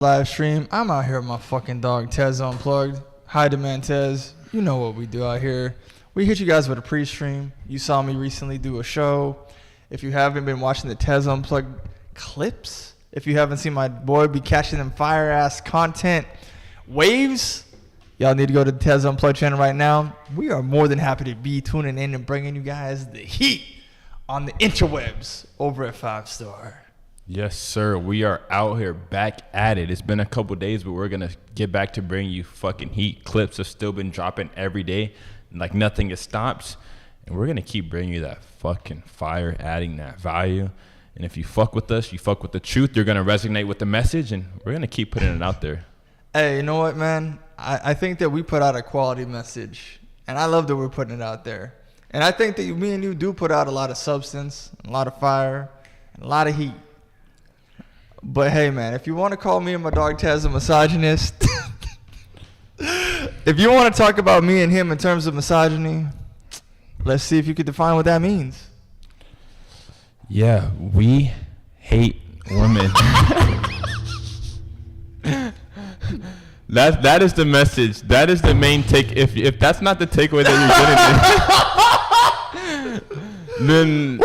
Live stream. I'm out here with my fucking dog Tez Unplugged. Hi demand Tez. You know what we do out here. We hit you guys with a pre-stream. You saw me recently do a show. If you haven't been watching the Tez Unplugged clips, if you haven't seen my boy be catching them fire ass content waves, y'all need to go to the Tez Unplugged channel right now. We are more than happy to be tuning in and bringing you guys the heat on the interwebs over at 5 Star. Yes, sir. We are out here back at it. It's been a couple days, but we're going to get back to bringing you fucking heat. Clips have still been dropping every day. Like nothing has stopped. And we're going to keep bringing you that fucking fire, adding that value. And if you fuck with us, you fuck with the truth, you're going to resonate with the message. And we're going to keep putting it out there. Hey, you know what, man? I think that we put out a quality message. And I love that we're putting it out there. And I think that me and you do put out a lot of substance, a lot of fire, and a lot of heat. But hey, man, if you want to call me and my dog Tez a misogynist, if you want to talk about me and him in terms of misogyny, let's see if you could define what that means. Yeah, we hate women. That is the message. That is the main take. If that's not the takeaway that you're getting, then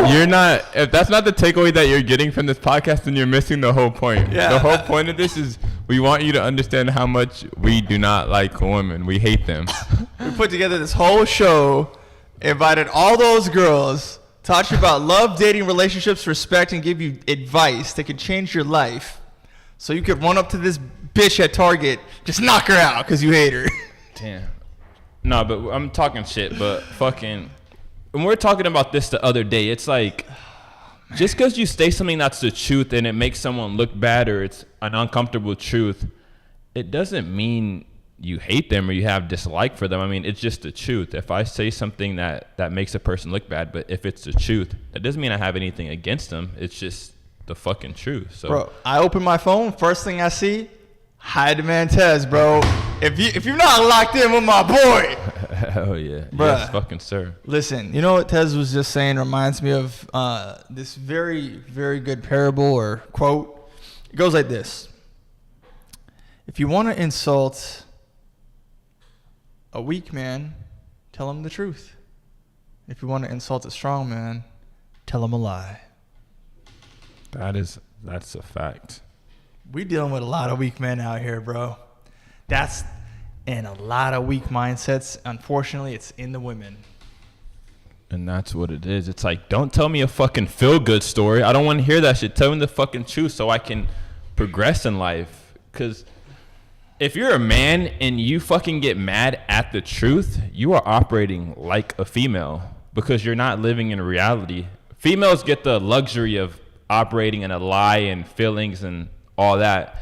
you're not. If that's not the takeaway that you're getting from this podcast, then you're missing the whole point. Yeah. The whole point of this is we want you to understand how much we do not like women. We hate them. We put together this whole show, invited all those girls, taught you about love, dating, relationships, respect, and give you advice that could change your life. So you could run up to this bitch at Target, just knock her out because you hate her. Damn. No, but I'm talking shit, but fucking... When we're talking about this the other day, it's like, just because you say something that's the truth and it makes someone look bad or it's an uncomfortable truth, it doesn't mean you hate them or you have dislike for them. I mean, it's just the truth. If I say something that makes a person look bad, but if it's the truth, that doesn't mean I have anything against them. It's just the fucking truth. So, bro, I open my phone, first thing I see, hi demand Tez, bro. If you're not locked in with my boy. Hell yeah. Bruh. Yes, fucking sir. Listen, you know what Tez was just saying reminds me of this very, very good parable or quote. It goes like this. If you want to insult a weak man, tell him the truth. If you want to insult a strong man, tell him a lie. That's a fact. We dealing with a lot of weak men out here, bro. And a lot of weak mindsets. Unfortunately, it's in the women. And that's what it is. It's like, don't tell me a fucking feel-good story. I don't want to hear that shit. Tell me the fucking truth so I can progress in life. Because if you're a man and you fucking get mad at the truth, you are operating like a female because you're not living in reality. Females get the luxury of operating in a lie and feelings and all that,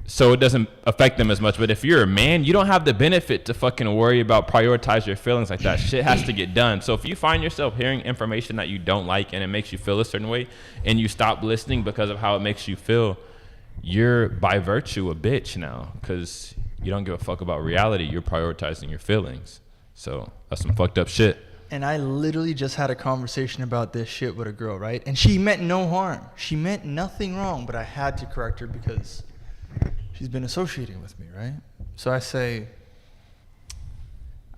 so it doesn't affect them as much. But if you're a man, you don't have the benefit to fucking worry about prioritize your feelings like that. Shit has to get done. So if you find yourself hearing information that you don't like and it makes you feel a certain way and you stop listening because of how it makes you feel, you're by virtue a bitch now because you don't give a fuck about reality. You're prioritizing your feelings. So that's some fucked up shit. And I literally just had a conversation about this shit with a girl, right? And she meant no harm. She meant nothing wrong, but I had to correct her because she's been associating with me, right? So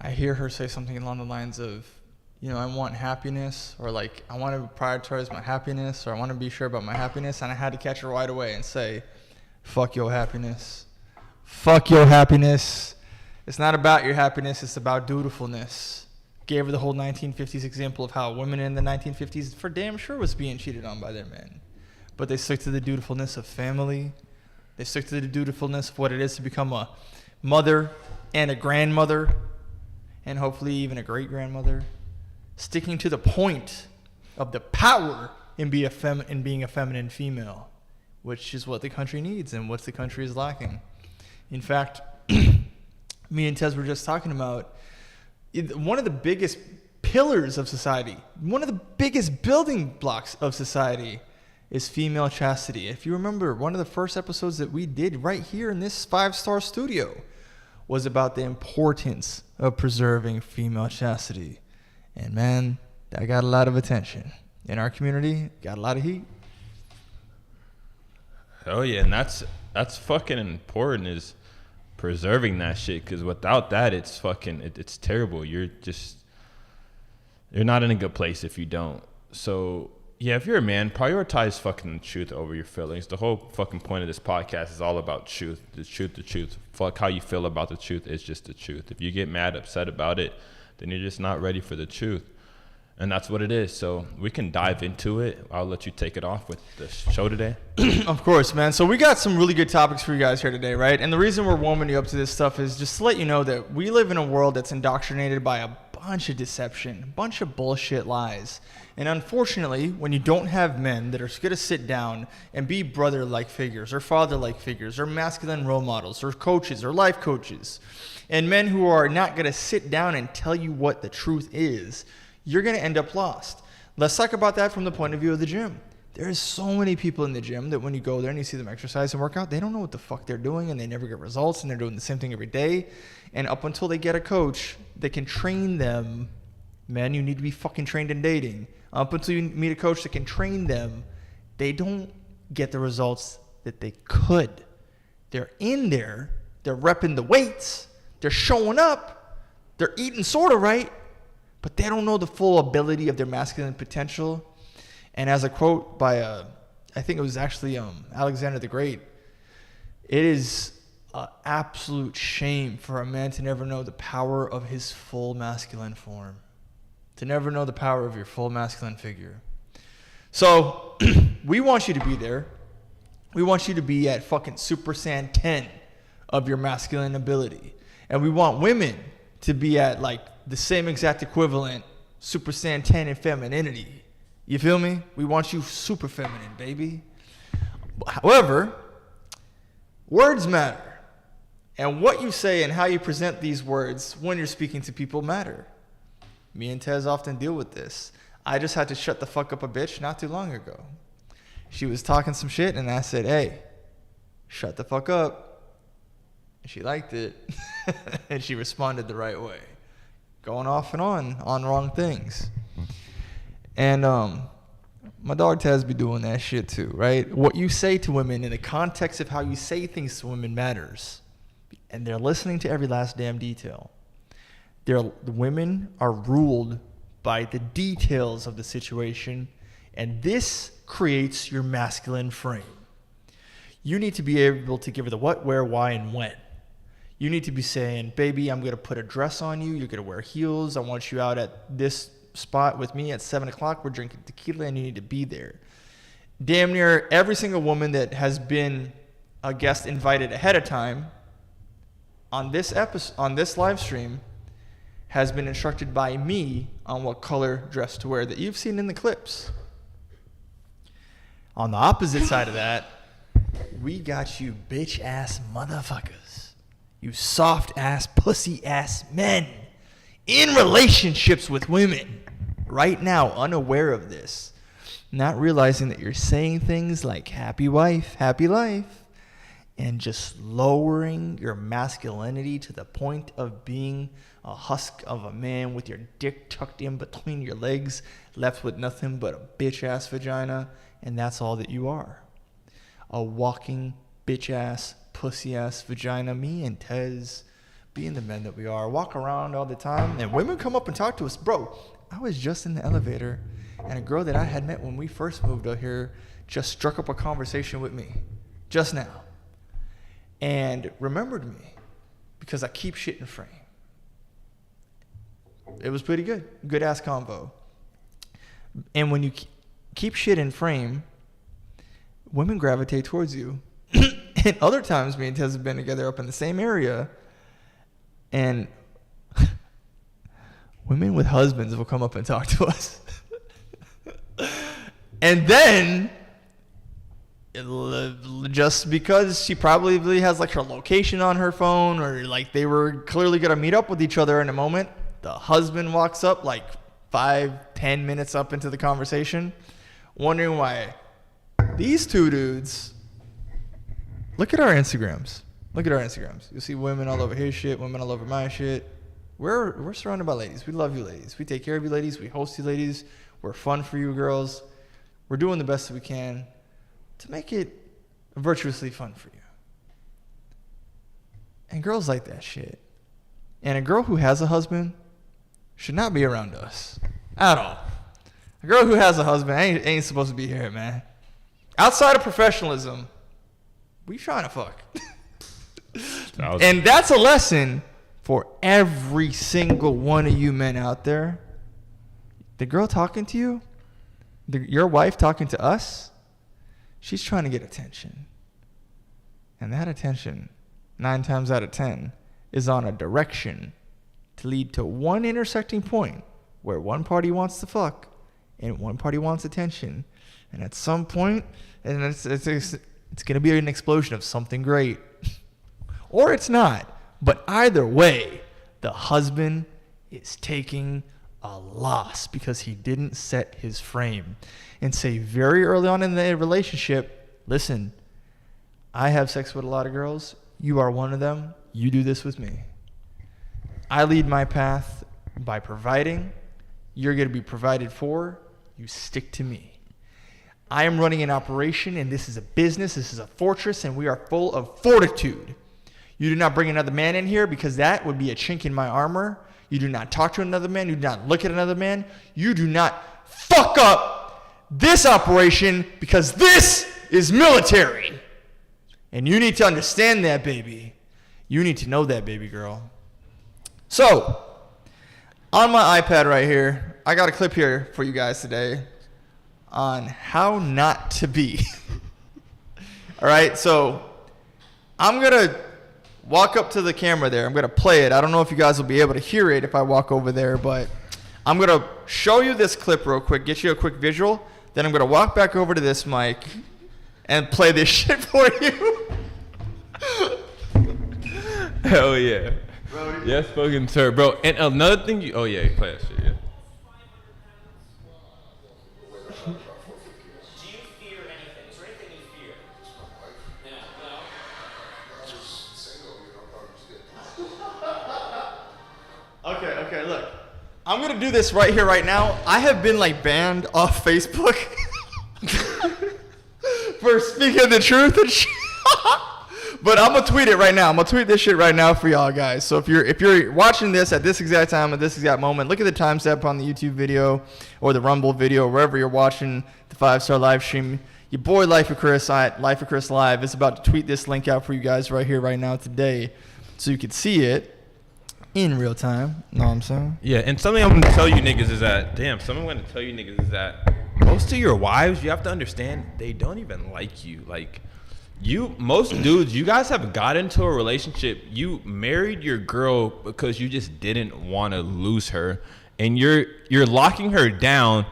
I hear her say something along the lines of, you know, I want happiness, or like, I want to prioritize my happiness, or I want to be sure about my happiness. And I had to catch her right away and say, fuck your happiness. Fuck your happiness. It's not about your happiness. It's about dutifulness. Gave her the whole 1950s example of how women in the 1950s for damn sure was being cheated on by their men. But they stuck to the dutifulness of family. They stuck to the dutifulness of what it is to become a mother and a grandmother and hopefully even a great-grandmother. Sticking to the point of the power in being a feminine female, which is what the country needs and what the country is lacking. In fact, me and Tez were just talking about one of the biggest pillars of society, one of the biggest building blocks of society is female chastity. If you remember, one of the first episodes that we did right here in this 5-star studio was about the importance of preserving female chastity. And man, that got a lot of attention. In our community, got a lot of heat. Oh yeah, and that's that's fucking important, is preserving that shit, because without that, it's fucking, it's terrible. You're not in a good place if you don't. So yeah, if you're a man, prioritize fucking truth over your feelings. The whole fucking point of this podcast is all about truth. The truth. Fuck how you feel about the truth is just the truth. If you get mad, upset about it, then you're just not ready for the truth. And that's what it is. So we can dive into it. I'll let you take it off with the show today. Of course, man. So we got some really good topics for you guys here today, right? And the reason we're warming you up to this stuff is just to let you know that we live in a world that's indoctrinated by a bunch of deception, a bunch of bullshit lies. And unfortunately, when you don't have men that are going to sit down and be brother-like figures or father-like figures or masculine role models or coaches or life coaches, and men who are not going to sit down and tell you what the truth is, you're going to end up lost. Let's talk about that from the point of view of the gym. There's so many people in the gym that when you go there and you see them exercise and work out, they don't know what the fuck they're doing, and they never get results, and they're doing the same thing every day. And up until they get a coach that can train them, men, you need to be fucking trained in dating. Up until you meet a coach that can train them, they don't get the results that they could. They're in there, they're repping the weights, they're showing up, they're eating sort of right, but they don't know the full ability of their masculine potential. And as a quote by, I think it was actually Alexander the Great, it is an absolute shame for a man to never know the power of his full masculine form, to never know the power of your full masculine figure. So we want you to be there. We want you to be at fucking Super Saiyan 10 of your masculine ability. And we want women to be at like the same exact equivalent Super Saiyan 10 in femininity. You feel me? We want you super feminine, baby. However, words matter. And what you say and how you present these words when you're speaking to people matter. Me and Tez often deal with this. I just had to shut the fuck up a bitch not too long ago. She was talking some shit and I said, hey, shut the fuck up. And she liked it. And she responded the right way. Going off and on wrong things. And my dog Tez be doing that shit too, right? What you say to women in the context of how you say things to women matters. And they're listening to every last damn detail. The women are ruled by the details of the situation, and this creates your masculine frame. You need to be able to give her the what, where, why, and when. You need to be saying, baby, I'm going to put a dress on you. You're going to wear heels. I want you out at this spot with me at 7 o'clock. We're drinking tequila, and you need to be there. Damn near every single woman that has been a guest invited ahead of time on this episode, on this live stream, has been instructed by me on what color dress to wear that you've seen in the clips. On the opposite side of that, we got you bitch ass motherfuckers. You soft ass pussy ass men in relationships with women right now, unaware of this, not realizing that you're saying things like happy wife, happy life, and just lowering your masculinity to the point of being a husk of a man with your dick tucked in between your legs, left with nothing but a bitch-ass vagina, and that's all that you are. A walking bitch-ass, pussy-ass vagina. Me and Tez, being the men that we are, walk around all the time, and women come up and talk to us. Bro, I was just in the elevator, and a girl that I had met when we first moved out here just struck up a conversation with me, just now, and remembered me because I keep shit in frame. It was pretty good. Good ass convo. And when you keep shit in frame, women gravitate towards you. And other times, me and Tez have been together up in the same area, and women with husbands will come up and talk to us. And then, just because she probably has like her location on her phone, or like they were clearly going to meet up with each other in a moment, the husband walks up like 5-10 minutes up into the conversation, wondering why these two dudes. Look at our Instagrams. You'll see women all over his shit, women all over my shit. We're surrounded by ladies. We love you ladies. We take care of you ladies. We host you ladies. We're fun for you girls. We're doing the best that we can to make it virtuously fun for you. And girls like that shit. And a girl who has a husband should not be around us at all. A girl who has a husband ain't supposed to be here, man. Outside of professionalism, we trying to fuck. And that's a lesson for every single one of you men out there. The girl talking to you, your wife talking to us, she's trying to get attention. And that attention, 9 times out of 10, is on a direction to lead to one intersecting point where one party wants to fuck and one party wants attention. And at some point, and it's going to be an explosion of something great. Or it's not. But either way, the husband is taking a loss because he didn't set his frame and say very early on in the relationship, listen, I have sex with a lot of girls. You are one of them. You do this with me. I lead my path by providing. You're going to be provided for. You stick to me. I am running an operation, and this is a business. This is a fortress, and we are full of fortitude. You do not bring another man in here because that would be a chink in my armor. You do not talk to another man. You do not look at another man. You do not fuck up this operation because this is military. And you need to understand that, baby. You need to know that, baby girl. So, on my iPad right here, I got a clip here for you guys today on how not to be. All right, so I'm going to walk up to the camera there. I'm going to play it. I don't know if you guys will be able to hear it if I walk over there, but I'm going to show you this clip real quick, get you a quick visual. Then I'm going to walk back over to this mic and play this shit for you. Hell yeah. Bro, yes, fucking sir. Bro, and another thing you... Oh, yeah, you play that shit, yeah. Okay, look. I'm going to do this right here, right now. I have been, like, banned off Facebook for speaking the truth and shit. But I'm going to tweet it right now. I'm going to tweet this shit right now for y'all guys. So if you're watching this at this exact time, at this exact moment, look at the timestamp on the YouTube video or the Rumble video, wherever you're watching the 5-star live stream. Your boy, Life of Chris, at Life of Chris Live, is about to tweet this link out for you guys right here, right now, today, so you can see it in real time. Know what I'm saying? Yeah, and something I'm going to tell you niggas is that, most of your wives, you have to understand, they don't even like you. Like, most dudes, you guys have got into a relationship. You married your girl because you just didn't want to lose her, and you're locking her down.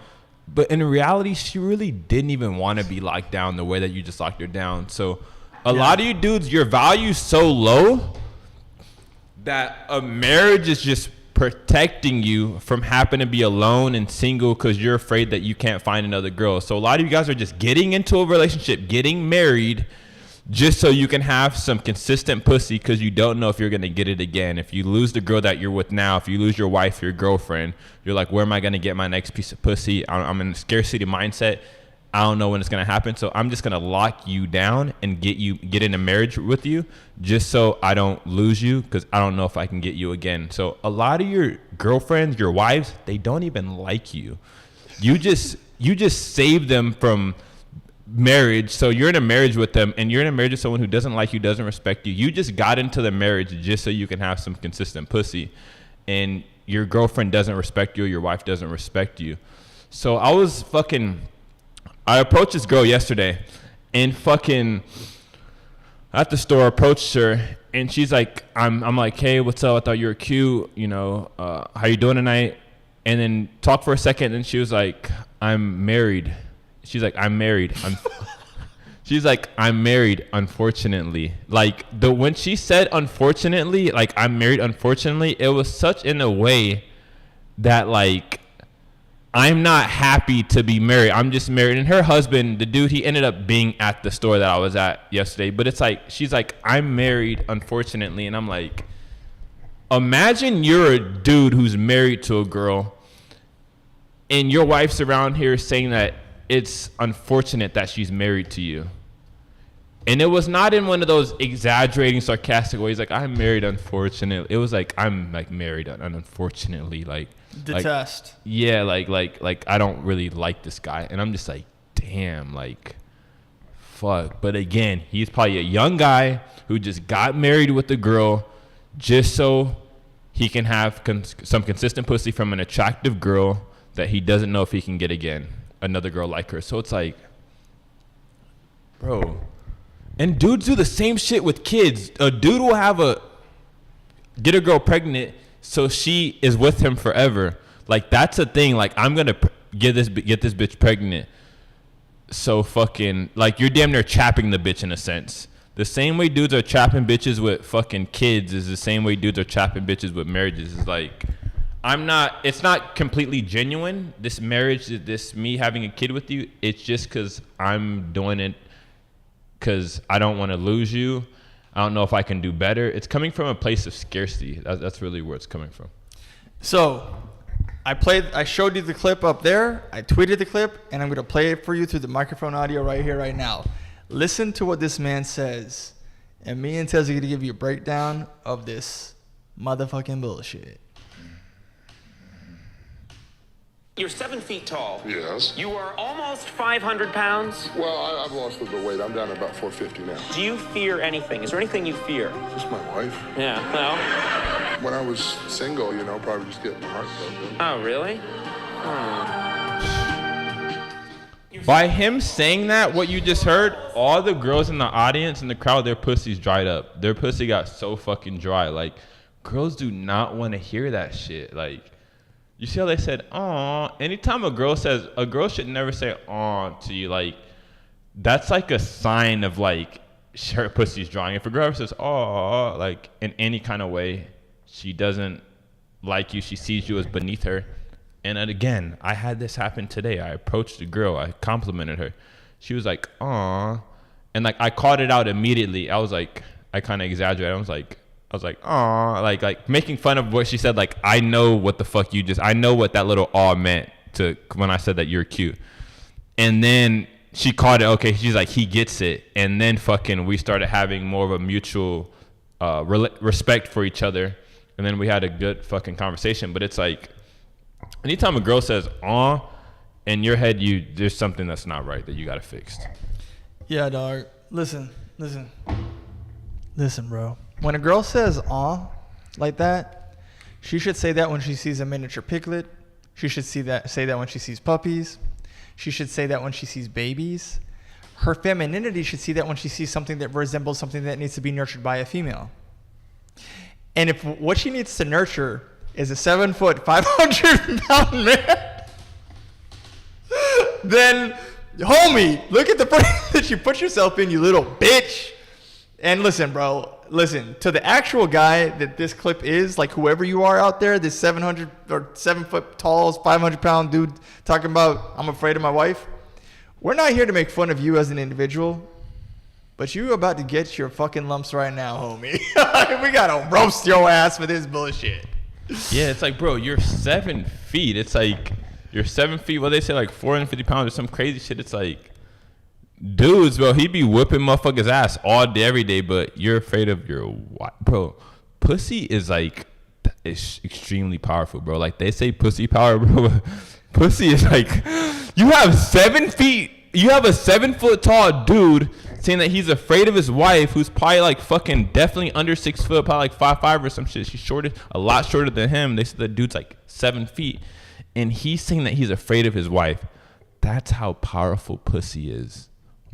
But in reality, she really didn't even want to be locked down the way that you just locked her down. So a lot of you dudes, your value's so low that a marriage is just protecting you from having to be alone and single because you're afraid that you can't find another girl. So a lot of you guys are just getting into a relationship, getting married, just so you can have some consistent pussy because you don't know if you're going to get it again. If you lose the girl that you're with now, if you lose your wife, your girlfriend, you're like, where am I going to get my next piece of pussy? I'm in a scarcity mindset. I don't know when it's going to happen. So I'm just going to lock you down and get in a marriage with you just so I don't lose you because I don't know if I can get you again. So a lot of your girlfriends, your wives, they don't even like you. You just save them from marriage. So you're in a marriage with them and you're in a marriage with someone who doesn't like you, doesn't respect you. You just got into the marriage just so you can have some consistent pussy, and your girlfriend doesn't respect you, your wife doesn't respect you. So I approached this girl yesterday and at the store, approached her, and she's like, I'm like, hey, what's up? I thought you were cute, how you doing tonight? And then talked for a second, and she was like, I'm married. She's like, I'm married. She's like, I'm married, unfortunately. Like, when she said unfortunately, like, I'm married, unfortunately, it was such in a way that, like, I'm not happy to be married. I'm just married. And her husband, the dude, he ended up being at the store that I was at yesterday. But it's like, she's like, I'm married, unfortunately. And I'm like, imagine you're a dude who's married to a girl and your wife's around here saying that it's unfortunate that she's married to you. And it was not in one of those exaggerating, sarcastic ways. Like, I'm married, unfortunately. It was like, I'm like married, unfortunately. Like, detest. Like I don't really like this guy. And I'm just like, damn, like, fuck. But again, he's probably a young guy who just got married with a girl just so he can have some consistent pussy from an attractive girl that he doesn't know if he can get again. Another girl like her. So it's like, bro. And dudes do the same shit with kids. A dude will get a girl pregnant so she is with him forever. Like, that's a thing. Like, I'm gonna get this bitch pregnant. So fucking, like, you're damn near trapping the bitch in a sense. The same way dudes are trapping bitches with fucking kids is the same way dudes are trapping bitches with marriages. It's like, it's not completely genuine. This marriage, this me having a kid with you, it's just because I'm doing it because I don't want to lose you. I don't know if I can do better. It's coming from a place of scarcity. That's really where it's coming from. So I showed you the clip up there. I tweeted the clip, and I'm going to play it for you through the microphone audio right here, right now. Listen to what this man says. And me and Tez are going to give you a breakdown of this motherfucking bullshit. You're 7 feet tall. Yes. You are almost 500 pounds. Well, I've lost a little weight. I'm down to about 450 now. Do you fear anything? Is there anything you fear? Just my wife. Yeah, well. When I was single, probably just getting my heart broken. Oh, really? By him saying that, what you just heard, all the girls in the audience and the crowd, their pussies dried up. Their pussy got so fucking dry. Like, girls do not want to hear that shit. Like, you see how they said, aw? Anytime a girl should never say aw to you. Like, that's like a sign of, like, her pussy's drying. If a girl ever says aw, like, in any kind of way, she doesn't like you. She sees you as beneath her. And again, I had this happen today. I approached a girl. I complimented her. She was like, aw. And, like, I caught it out immediately. I was like, I kind of exaggerated. I was like, aw, like making fun of what she said. Like, I know what the fuck I know what that little aw meant when I said that you're cute. And then she caught it. Okay, she's like, he gets it. And then fucking we started having more of a mutual respect for each other. And then we had a good fucking conversation. But it's like, anytime a girl says aw, in your head, there's something that's not right that you got to fix. Yeah, dog. Listen, bro. When a girl says aw like that, she should say that when she sees a miniature piglet. She should say that when she sees puppies. She should say that when she sees babies. Her femininity should see that when she sees something that resembles something that needs to be nurtured by a female. And if what she needs to nurture is a 7 foot, 500 pound man, then, homie, look at the place that you put yourself in, you little bitch. And listen, bro, to the actual guy that this clip is, like, whoever you are out there, this 700 or 7 foot tall, 500 pound dude talking about, I'm afraid of my wife. We're not here to make fun of you as an individual, but you about to get your fucking lumps right now, homie. We gotta roast your ass for this bullshit. Yeah, it's like, bro, you're 7 feet. It's like, you're 7 feet. What they say, like 450 pounds or some crazy shit. It's like, dudes, bro, he be whipping motherfuckers' ass all day, every day, but you're afraid of your wife. Bro, pussy is like, it's extremely powerful, bro. Like, they say pussy power, bro. Pussy is like, you have 7 feet. You have a 7 foot tall dude saying that he's afraid of his wife, who's probably like fucking definitely under 6 foot, probably like 5'5" or some shit. She's a lot shorter than him. They said the dude's like 7 feet. And he's saying that he's afraid of his wife. That's how powerful pussy is.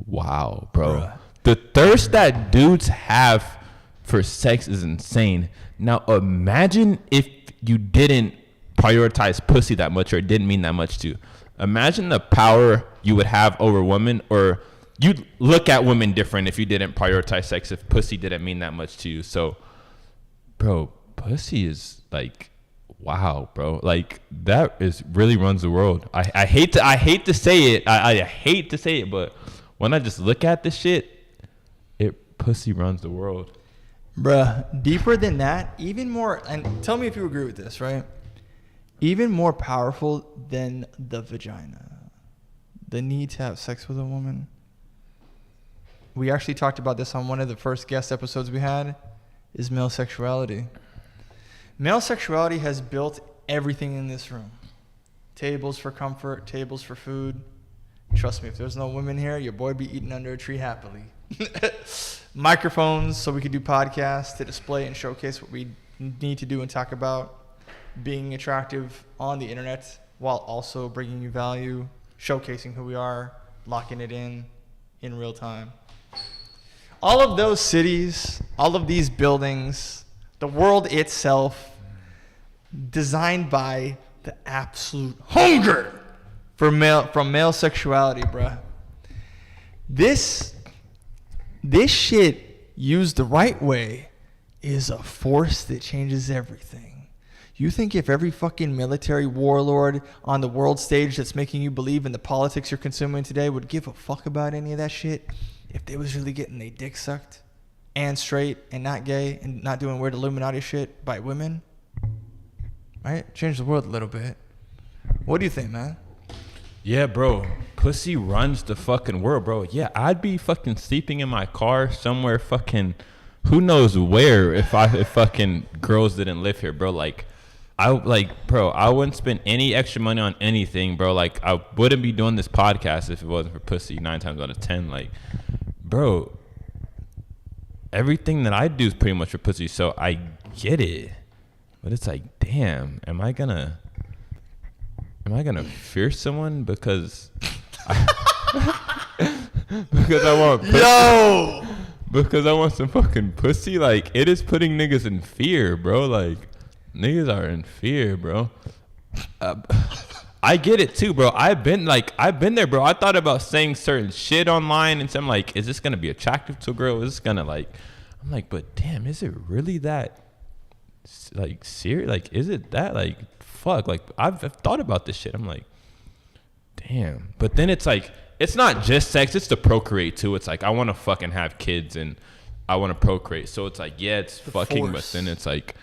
Wow, bro. Bruh. The thirst that dudes have for sex is insane. Now imagine if you didn't prioritize pussy that much, or it didn't mean that much to you. Imagine the power you would have over women, or you'd look at women different if you didn't prioritize sex, if pussy didn't mean that much to you. So, bro, pussy is like, wow, bro. Like, that really runs the world. I hate to say it. I hate to say it, but when I just look at this shit, pussy runs the world. Bruh, deeper than that, even more, and tell me if you agree with this, right? Even more powerful than the vagina. The need to have sex with a woman. we actually talked about this on one of the first guest episodes we had, is male sexuality. Male sexuality has built everything in this room. Tables for comfort, tables for food. Trust me, if there's no women here, your boy would be eating under a tree happily. Microphones so we could do podcasts to display and showcase what we need to do and talk about. Being attractive on the internet while also bringing you value, showcasing who we are, locking it in real time. All of those cities, all of these buildings, the world itself, designed by the absolute hunger from male sexuality, bruh. This shit, used the right way, is a force that changes everything. You think if every fucking military warlord on the world stage that's making you believe in the politics you're consuming today would give a fuck about any of that shit if they was really getting their dick sucked and straight and not gay and not doing weird Illuminati shit by women? Right? Change the world a little bit. What do you think, man? Yeah, bro. Pussy runs the fucking world, bro. Yeah, I'd be fucking sleeping in my car somewhere fucking who knows where if fucking girls didn't live here, bro. I wouldn't spend any extra money on anything, bro. Like, I wouldn't be doing this podcast if it wasn't for pussy 9 times out of 10. Like, bro, everything that I do is pretty much for pussy, so I get it. But it's like, damn, am I gonna fear someone because because I want pussy? Because I want some fucking pussy? Like, it is putting niggas in fear, bro. Like, niggas are in fear, bro. I get it too, bro. I've been there, bro. I thought about saying certain shit online and so I'm like, is this gonna be attractive to a girl? Is this gonna I'm like, but damn, is it really that serious? Like, is it that fuck? Like, I've thought about this shit. I'm like, damn. But then it's like, it's not just sex, it's to procreate too. It's like, I want to fucking have kids and I want to procreate. So it's like, yeah, it's the fucking force. But then it's like,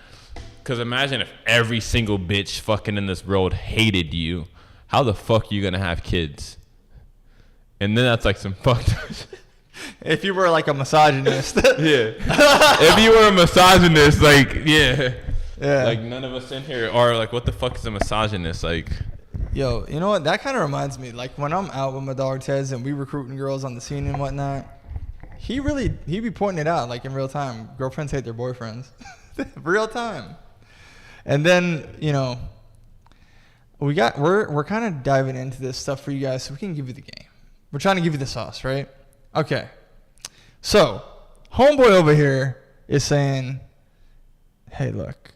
because imagine if every single bitch fucking in this world hated you. How the fuck are you going to have kids? And then that's like some fucked up shit. If you were like a misogynist. Yeah. If you were a misogynist, yeah. Like, none of us in here are like, what the fuck is a misogynist? Like, yo, you know what? That kind of reminds me. Like, when I'm out with my dog Tez and we recruiting girls on the scene and whatnot, he be pointing it out like in real time. Girlfriends hate their boyfriends. Real time. And then, you know, we're kind of diving into this stuff for you guys so we can give you the game. We're trying to give you the sauce, right? Okay. So, homeboy over here is saying, hey, look,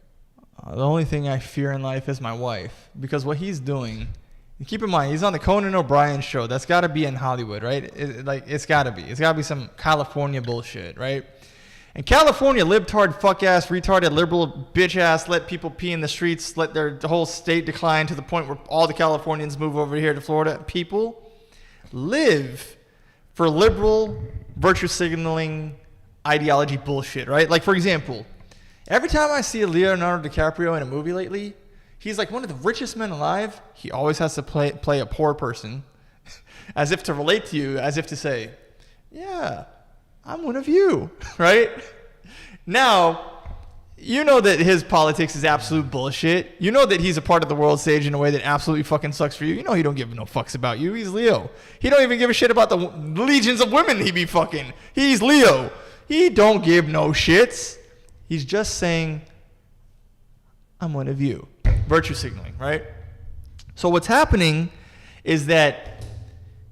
the only thing I fear in life is my wife. Because what he's doing, keep in mind, he's on the Conan O'Brien show. That's got to be in Hollywood, right? It's got to be. It's got to be some California bullshit, right? And California, libtard, fuck-ass, retarded, liberal, bitch-ass, let people pee in the streets, let their whole state decline to the point where all the Californians move over here to Florida. People live for liberal, virtue signaling ideology bullshit, right? Like, for example, every time I see a Leonardo DiCaprio in a movie lately, he's like one of the richest men alive. He always has to play a poor person as if to relate to you, as if to say, yeah, I'm one of you, right? Now, you know that his politics is absolute bullshit. You know that he's a part of the world stage in a way that absolutely fucking sucks for you. You know he don't give no fucks about you. He's Leo. He don't even give a shit about the legions of women he be fucking. He's Leo. He don't give no shits. He's just saying, I'm one of you. Virtue signaling, right? So what's happening is that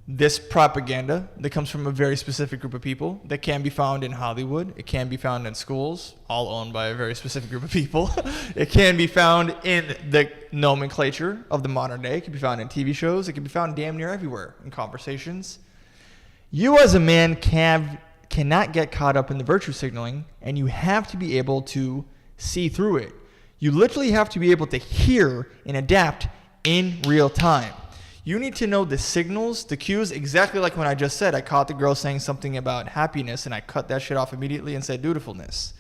this propaganda that comes from a very specific group of people that can be found in Hollywood. It can be found in schools, all owned by a very specific group of people. It can be found in the nomenclature of the modern day. It can be found in TV shows. It can be found damn near everywhere in conversations. You as a man cannot get caught up in the virtue signaling, and you have to be able to see through it. You literally have to be able to hear and adapt in real time. You need to know the signals, the cues, exactly like when I just said. I caught the girl saying something about happiness, and I cut that shit off immediately and said dutifulness.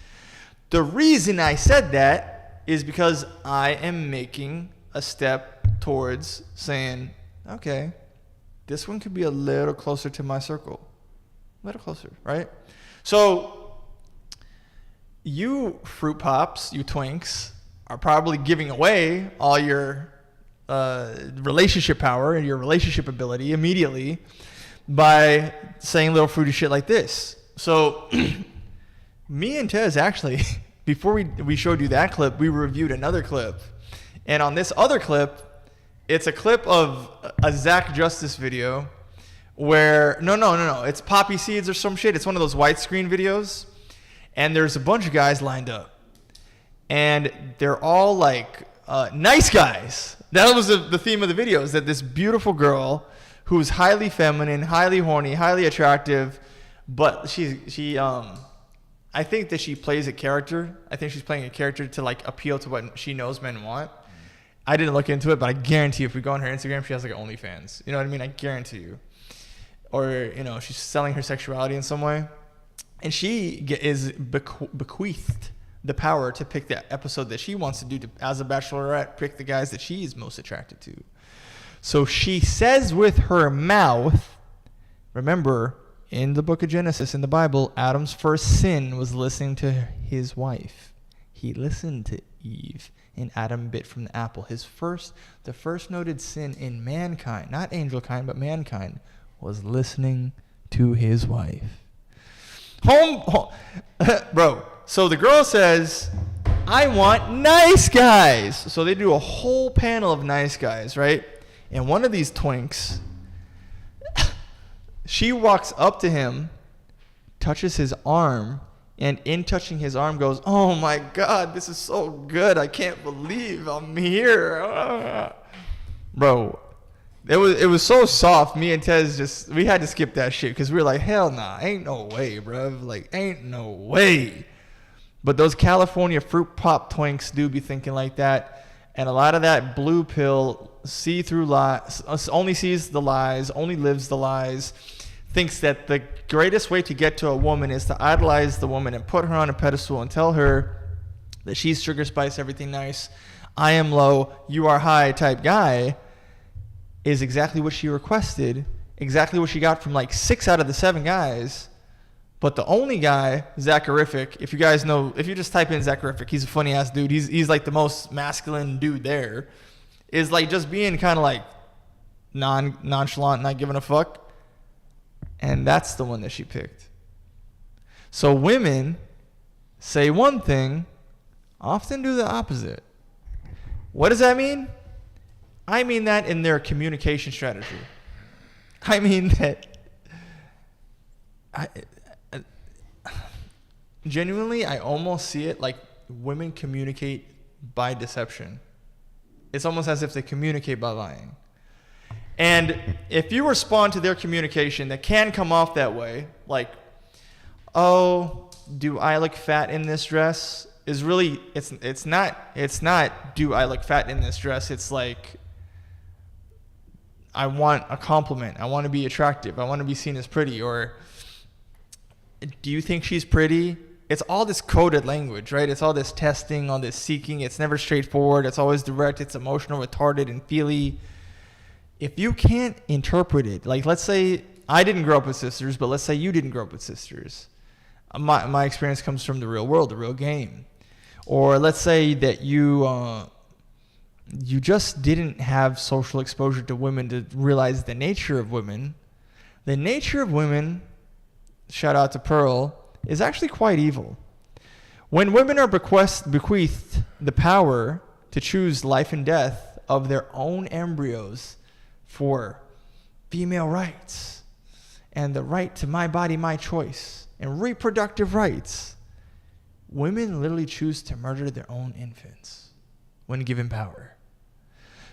The reason I said that is because I am making a step towards saying, okay, this one could be a little closer to my circle. A little closer, right? So you Fruit Pops, you Twinks, are probably giving away all your relationship power and your relationship ability immediately by saying little fruity shit like this. So me and Tez actually, before we showed you that clip, we reviewed another clip. And on this other clip, it's a clip of a Zach Justice video where, no, it's Poppy Seeds or some shit. It's one of those widescreen videos. And there's a bunch of guys lined up. And they're all like nice guys. That was the theme of the video, is that this beautiful girl who's highly feminine, highly horny, highly attractive, but I think that she plays a character. I think she's playing a character to like appeal to what she knows men want. I didn't look into it, but I guarantee if we go on her Instagram, she has like OnlyFans. You know what I mean? I guarantee you. Or, you know, she's selling her sexuality in some way. And she is bequeathed the power to pick the episode that she wants to do as a bachelorette, pick the guys that she is most attracted to. So she says with her mouth, remember, in the book of Genesis, in the Bible, Adam's first sin was listening to his wife. He listened to Eve, and Adam bit from the apple. The first noted sin in mankind, not angel kind, but mankind, was listening to his wife. Bro, so the girl says, I want nice guys. So they do a whole panel of nice guys, right? And one of these twinks, she walks up to him, touches his arm, and in touching his arm goes, oh my God, this is so good. I can't believe I'm here. Bro, it was so soft. Me and Tez we had to skip that shit because we were like, hell nah, ain't no way, bro. Like, ain't no way. But those California fruit pop twinks do be thinking like that. And a lot of that blue pill see-through lies, only sees the lies, only lives the lies, thinks that the greatest way to get to a woman is to idolize the woman and put her on a pedestal and tell her that she's sugar spice, everything nice, I am low, you are high type guy, is exactly what she requested, exactly what she got from like 6 out of the 7 guys. But the only guy, Zacharific, if you guys know, if you just type in Zacharific, he's a funny ass dude. He's like the most masculine dude there. Is like just being kind of like nonchalant, not giving a fuck. And that's the one that she picked. So women say one thing, often do the opposite. What does that mean? I mean that in their communication strategy. I mean that genuinely, I almost see it like women communicate by deception. It's almost as if they communicate by lying. And if you respond to their communication that can come off that way, like, oh, do I look fat in this dress? Is really, it's not do I look fat in this dress? It's like, I want a compliment. I want to be attractive. I want to be seen as pretty. Or, do you think she's pretty? It's all this coded language, right? It's all this testing, all this seeking. It's never straightforward. It's always direct. It's emotional, retarded, and feely. If you can't interpret it, like let's say I didn't grow up with sisters, but let's say you didn't grow up with sisters. My experience comes from the real world, the real game. Or let's say that you just didn't have social exposure to women to realize the nature of women. The nature of women, shout out to Pearl, is actually quite evil. When women are bequeathed the power to choose life and death of their own embryos for female rights and the right to my body, my choice and reproductive rights, women literally choose to murder their own infants when given power.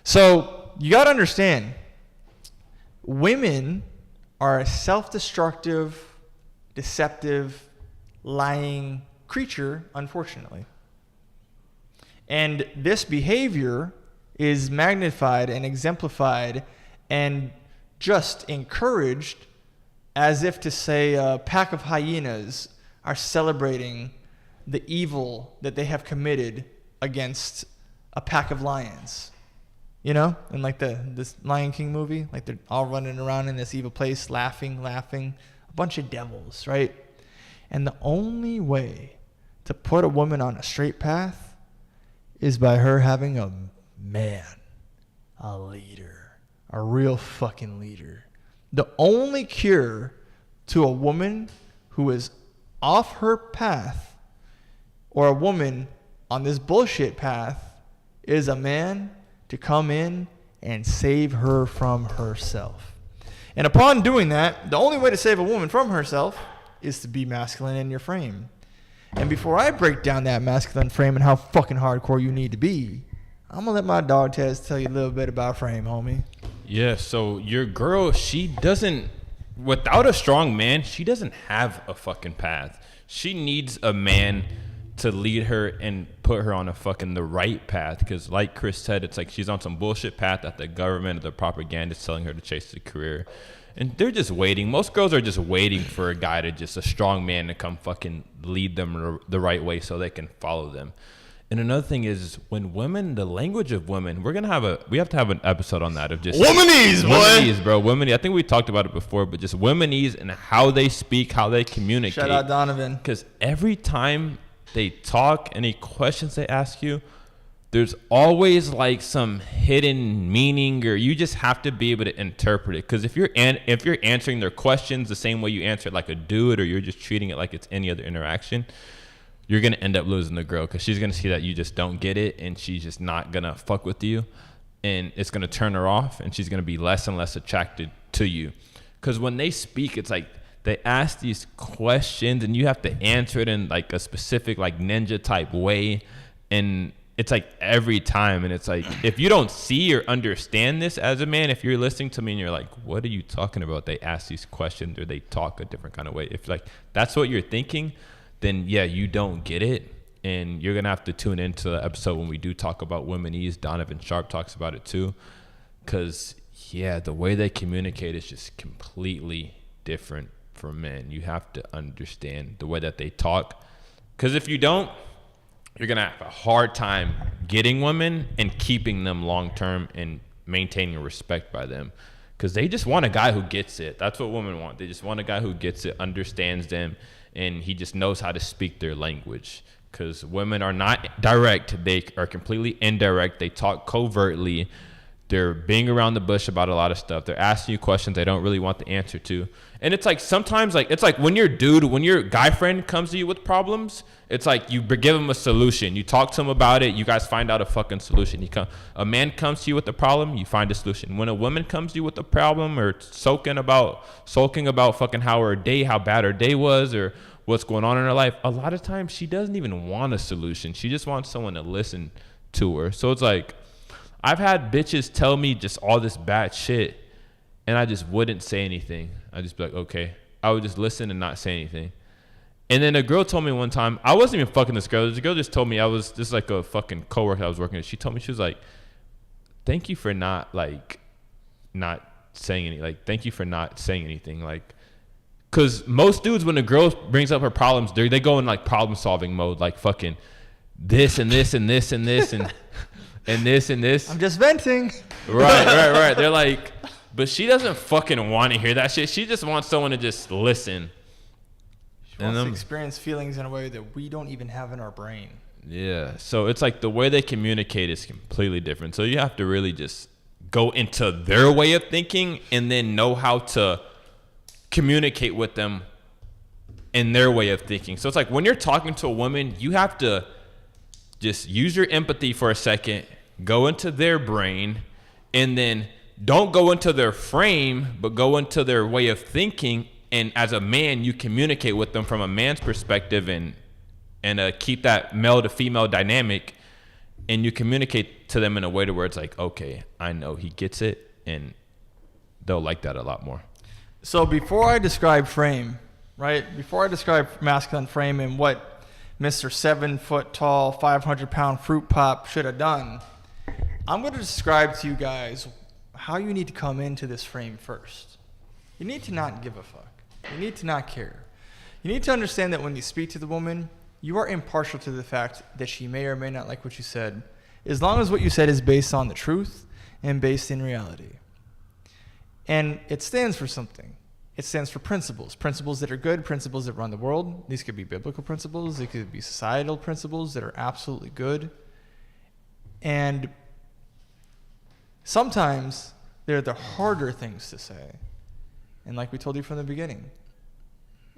So you got to understand, women are a self-destructive, deceptive, lying creature, unfortunately. And this behavior is magnified and exemplified and just encouraged as if to say a pack of hyenas are celebrating the evil that they have committed against a pack of lions. You know? In like this Lion King movie, like they're all running around in this evil place, laughing. A bunch of devils, right? And the only way to put a woman on a straight path is by her having a man, a leader, a real fucking leader. The only cure to a woman who is off her path or a woman on this bullshit path is a man to come in and save her from herself. And upon doing that, the only way to save a woman from herself is to be masculine in your frame. And before I break down that masculine frame and how fucking hardcore you need to be, I'm going to let my dog Tez tell you a little bit about frame, homie. Yeah, so your girl, she doesn't, without a strong man, she doesn't have a fucking path. She needs a man to lead her and put her on the right path. Because like Chris said, it's like she's on some bullshit path that the government or the propaganda is telling her to chase a career. And they're just waiting. Most girls are just waiting for a guy a strong man to come fucking lead them the right way so they can follow them. And another thing is when women, the language of women, we have to have an episode on that of just womanese, boy. Womanese, bro. Womanese. I think we talked about it before, but just womanese and how they speak, how they communicate. Shout out Donovan. Because every time they talk, any questions they ask you, there's always like some hidden meaning, or you just have to be able to interpret it. Because if you're answering their questions the same way you answer it like a dude, or you're just treating it like it's any other interaction, you're going to end up losing the girl, because she's going to see that you just don't get it, and she's just not going to fuck with you, and it's going to turn her off, and she's going to be less and less attracted to you. Because when they speak, it's like they ask these questions, and you have to answer it in like a specific like ninja type way, and it's like every time, and it's like if you don't see or understand this as a man, if you're listening to me and you're like, what are you talking about? They ask these questions or they talk a different kind of way. If like that's what you're thinking, then yeah, you don't get it, and you're gonna have to tune into the episode when we do talk about womenese. Donovan Sharp talks about it too, because yeah, the way they communicate is just completely different from men. You have to understand the way that they talk, because if you don't, you're gonna have a hard time getting women and keeping them long term and maintaining respect by them, because they just want a guy who gets it. That's what women want. They just want a guy who gets it, understands them, and he just knows how to speak their language. Because women are not direct, they are completely indirect. They talk covertly. They're being around the bush about a lot of stuff. They're asking you questions they don't really want the answer to. And it's like sometimes, like it's like when your guy friend comes to you with problems, it's like you give him a solution. You talk to him about it. You guys find out a fucking solution. A man comes to you with a problem, you find a solution. When a woman comes to you with a problem or sulking about fucking how bad her day was or what's going on in her life, a lot of times she doesn't even want a solution. She just wants someone to listen to her. So it's like, I've had bitches tell me just all this bad shit, and I just wouldn't say anything. I'd just be like, okay. I would just listen and not say anything. And then a girl told me one time, I wasn't even fucking this girl. This girl just told me, this is like a fucking coworker I was working with. She told me, she was like, thank you for not saying anything. Like, thank you for not saying anything. Like, because most dudes, when a girl brings up her problems, they go in like problem solving mode, like fucking this and this and this and this and and this and this. I'm just venting. Right. They're like, but she doesn't fucking want to hear that shit. She just wants someone to just listen. She wants to experience feelings in a way that we don't even have in our brain. Yeah. So it's like the way they communicate is completely different. So you have to really just go into their way of thinking and then know how to communicate with them in their way of thinking. So it's like when you're talking to a woman, you have to just use your empathy for a second, go into their brain, and then don't go into their frame, but go into their way of thinking. And as a man, you communicate with them from a man's perspective and keep that male to female dynamic. And you communicate to them in a way to where it's like, okay, I know he gets it, and they'll like that a lot more. So before I describe frame, right? Before I describe masculine frame and what Mr. 7 foot tall, 500 pound fruit pop should have done, I'm going to describe to you guys how you need to come into this frame first. You need to not give a fuck. You need to not care. You need to understand that when you speak to the woman, you are impartial to the fact that she may or may not like what you said, as long as what you said is based on the truth and based in reality. And it stands for something. It stands for principles. Principles that are good, principles that run the world. These could be biblical principles. They could be societal principles that are absolutely good. And sometimes they're the harder things to say. And like we told you from the beginning,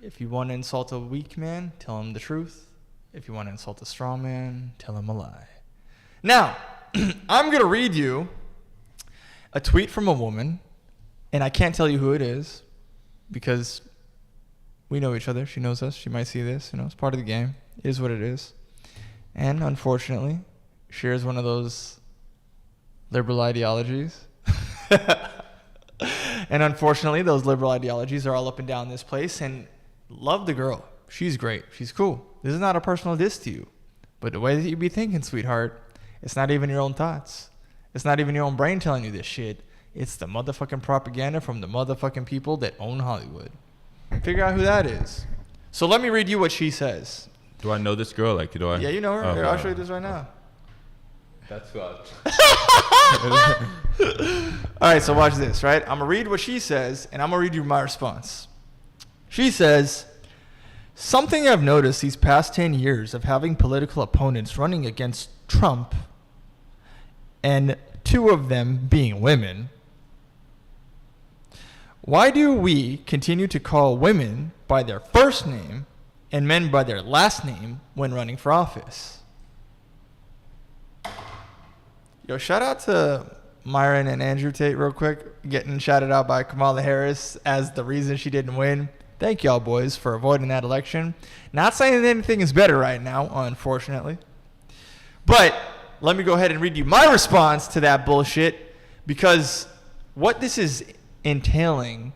if you want to insult a weak man, tell him the truth. If you want to insult a strong man, tell him a lie. Now, I'm going to read you a tweet from a woman, and I can't tell you who it is because we know each other. She knows us. She might see this. You know, it's part of the game. It is what it is. And unfortunately, shares one of those liberal ideologies. And unfortunately, those liberal ideologies are all up and down this place. And love the girl. She's great. She's cool. This is not a personal diss to you. But the way that you be thinking, sweetheart, it's not even your own thoughts. It's not even your own brain telling you this shit. It's the motherfucking propaganda from the motherfucking people that own Hollywood. Figure out who that is. So let me read you what she says. Do I know this girl? Like, do I? Yeah, you know her. Oh, Here, wow. I'll show you this right now. That's what. All right, so watch this, right? I'm going to read what she says, and I'm going to read you my response. She says, something I've noticed these past 10 years of having political opponents running against Trump, and 2 of them being women. Why do we continue to call women by their first name and men by their last name when running for office? Yo, shout out to Myron and Andrew Tate real quick, getting shouted out by Kamala Harris as the reason she didn't win. Thank y'all boys for avoiding that election. Not saying that anything is better right now, unfortunately. But let me go ahead and read you my response to that bullshit, because what this is entailing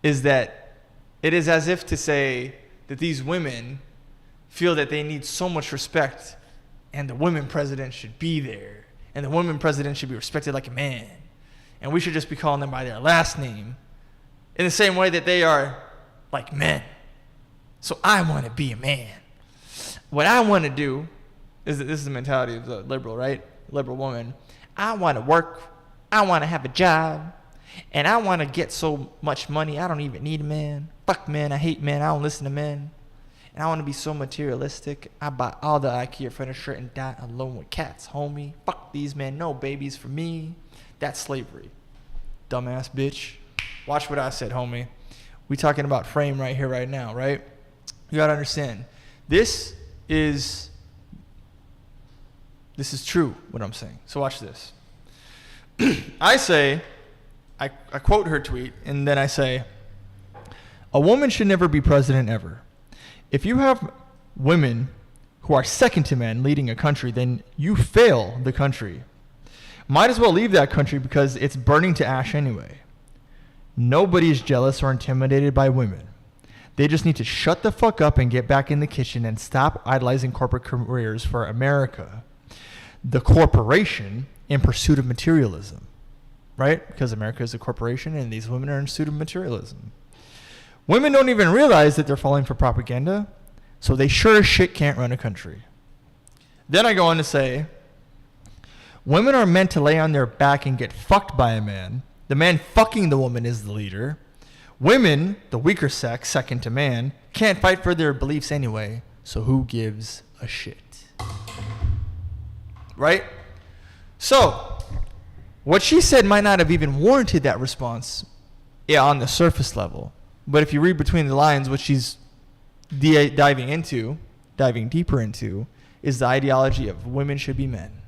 is that it is as if to say that these women feel that they need so much respect and the women president should be there and the women president should be respected like a man and we should just be calling them by their last name in the same way that they are like men. So I want to be a man. What I want to do is, this is the mentality of the liberal, right? Liberal woman. I want to work. I want to have a job. And I want to get so much money, I don't even need a man. Fuck men, I hate men, I don't listen to men. And I want to be so materialistic, I buy all the IKEA furniture and die alone with cats, homie. Fuck these men, no babies for me. That's slavery. Dumbass bitch. Watch what I said, homie. We talking about frame right here, right now, right? You got to understand. This is true, what I'm saying. So watch this. I quote her tweet, and then I say, a woman should never be president ever. If you have women who are second to men leading a country, then you fail the country. Might as well leave that country because it's burning to ash anyway. Nobody is jealous or intimidated by women. They just need to shut the fuck up and get back in the kitchen and stop idolizing corporate careers for America, the corporation, in pursuit of materialism. Right? Because America is a corporation and these women are in pursuit of materialism. Women don't even realize that they're falling for propaganda, so they sure as shit can't run a country. Then I go on to say, women are meant to lay on their back and get fucked by a man. The man fucking the woman is the leader. Women, the weaker sex, second to man, can't fight for their beliefs anyway, so who gives a shit? Right? So, what she said might not have even warranted that response on the surface level. But if you read between the lines, what she's diving deeper into, is the ideology of women should be men.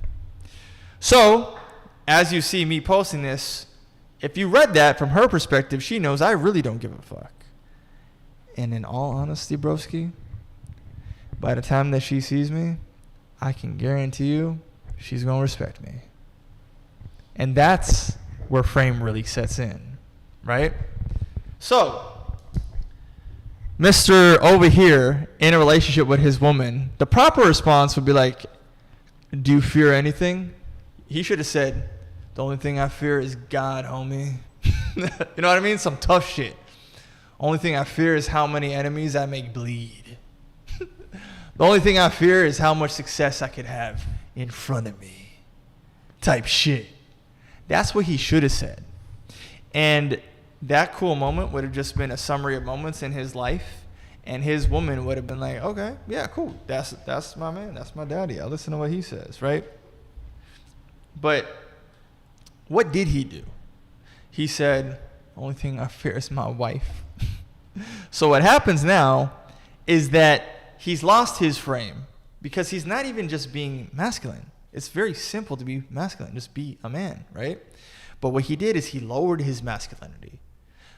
So, as you see me posting this, if you read that from her perspective, she knows I really don't give a fuck. And in all honesty, broski, by the time that she sees me, I can guarantee you she's going to respect me. And that's where frame really sets in, right? So, Mr. over here in a relationship with his woman, the proper response would be like, do you fear anything? He should have said, the only thing I fear is God, homie. You know what I mean? Some tough shit. Only thing I fear is how many enemies I make bleed. The only thing I fear is how much success I could have in front of me. Type shit. That's what he should have said. And that cool moment would have just been a summary of moments in his life, and his woman would have been like, okay, yeah, cool. That's my man. That's my daddy. I'll listen to what he says, right? But what did he do? He said, only thing I fear is my wife. So what happens now is that he's lost his frame because he's not even just being masculine. It's very simple to be masculine. Just be a man, right? But what he did is he lowered his masculinity.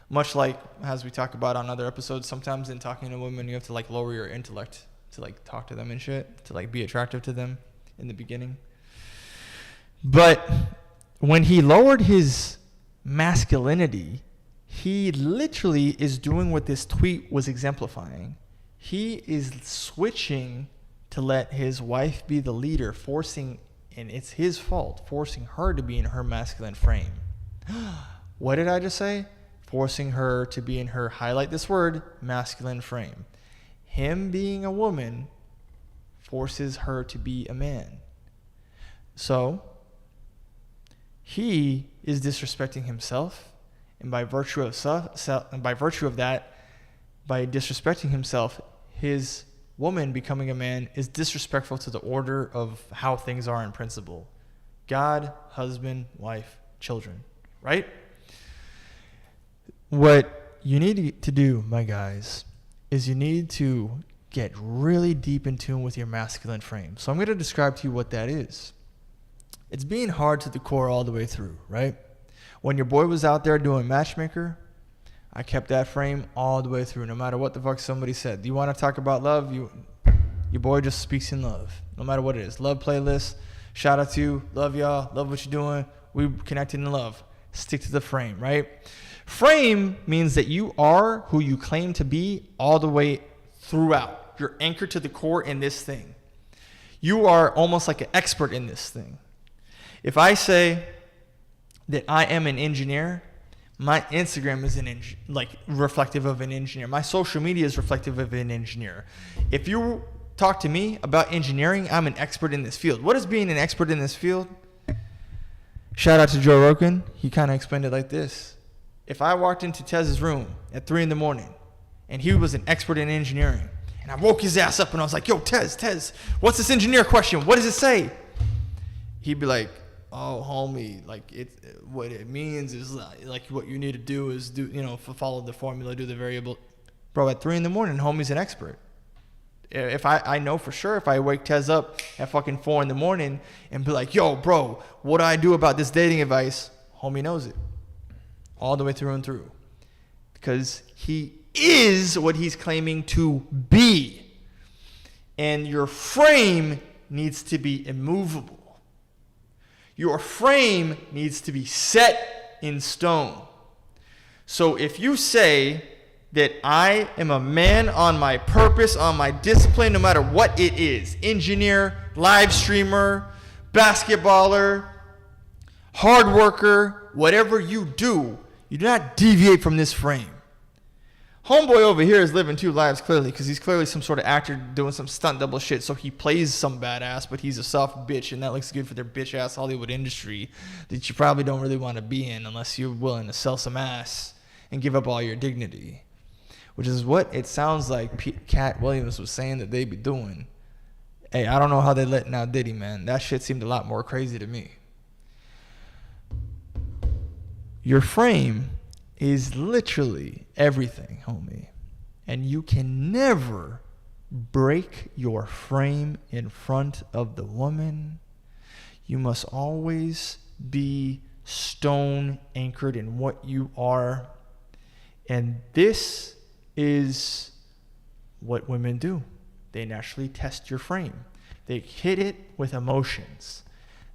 Much like, as we talk about on other episodes, sometimes in talking to women, you have to like lower your intellect to like talk to them and shit, to like be attractive to them in the beginning. But when he lowered his masculinity, he literally is doing what this tweet was exemplifying. He is switching to let his wife be the leader, forcing, and it's his fault, forcing her to be in her masculine frame. What did I just say? Forcing her to be in her, highlight this word, masculine frame. Him being a woman forces her to be a man. So he is disrespecting himself, and by virtue of that, by disrespecting himself, his woman becoming a man is disrespectful to the order of how things are in principle. God, husband, wife, children, right? What you need to do, my guys, is you need to get really deep in tune with your masculine frame. So I'm going to describe to you what that is. It's being hard to the core all the way through, right? When your boy was out there doing matchmaker, I kept that frame all the way through, no matter what the fuck somebody said. Do you want to talk about love? Your boy just speaks in love, no matter what it is. Love playlist, shout out to you, love y'all, love what you're doing. We connected in love. Stick to the frame, right? Frame means that you are who you claim to be all the way throughout. You're anchored to the core in this thing. You are almost like an expert in this thing. If I say that I am an engineer, my Instagram is reflective of an engineer. My social media is reflective of an engineer. If you talk to me about engineering, I'm an expert in this field. What is being an expert in this field? Shout out to Joe Rogan. He kind of explained it like this. If I walked into Tez's room at 3 a.m. and he was an expert in engineering, and I woke his ass up and I was like, yo, Tez, what's this engineer question? What does it say? He'd be like, oh, homie, like what it means is like what you need to do is follow the formula, do the variable. Bro, at 3 a.m, homie's an expert. If I know for sure, if I wake Tez up at fucking 4 a.m. and be like, yo, bro, what do I do about this dating advice? Homie knows it. All the way through and through. Because he is what he's claiming to be. And your frame needs to be immovable. Your frame needs to be set in stone. So if you say that I am a man on my purpose, on my discipline, no matter what it is, engineer, live streamer, basketballer, hard worker, whatever you do not deviate from this frame. Homeboy over here is living two lives clearly, because he's clearly some sort of actor doing some stunt double shit, so he plays some badass, but he's a soft bitch, and that looks good for their bitch ass Hollywood industry that you probably don't really want to be in unless you're willing to sell some ass and give up all your dignity, which is what it sounds like Cat Williams was saying that they be doing. Hey, I don't know how they letting out Diddy, man. That shit seemed a lot more crazy to me. Your frame is literally everything, homie. And you can never break your frame in front of the woman. You must always be stone anchored in what you are. And this is what women do. They naturally test your frame. They hit it with emotions.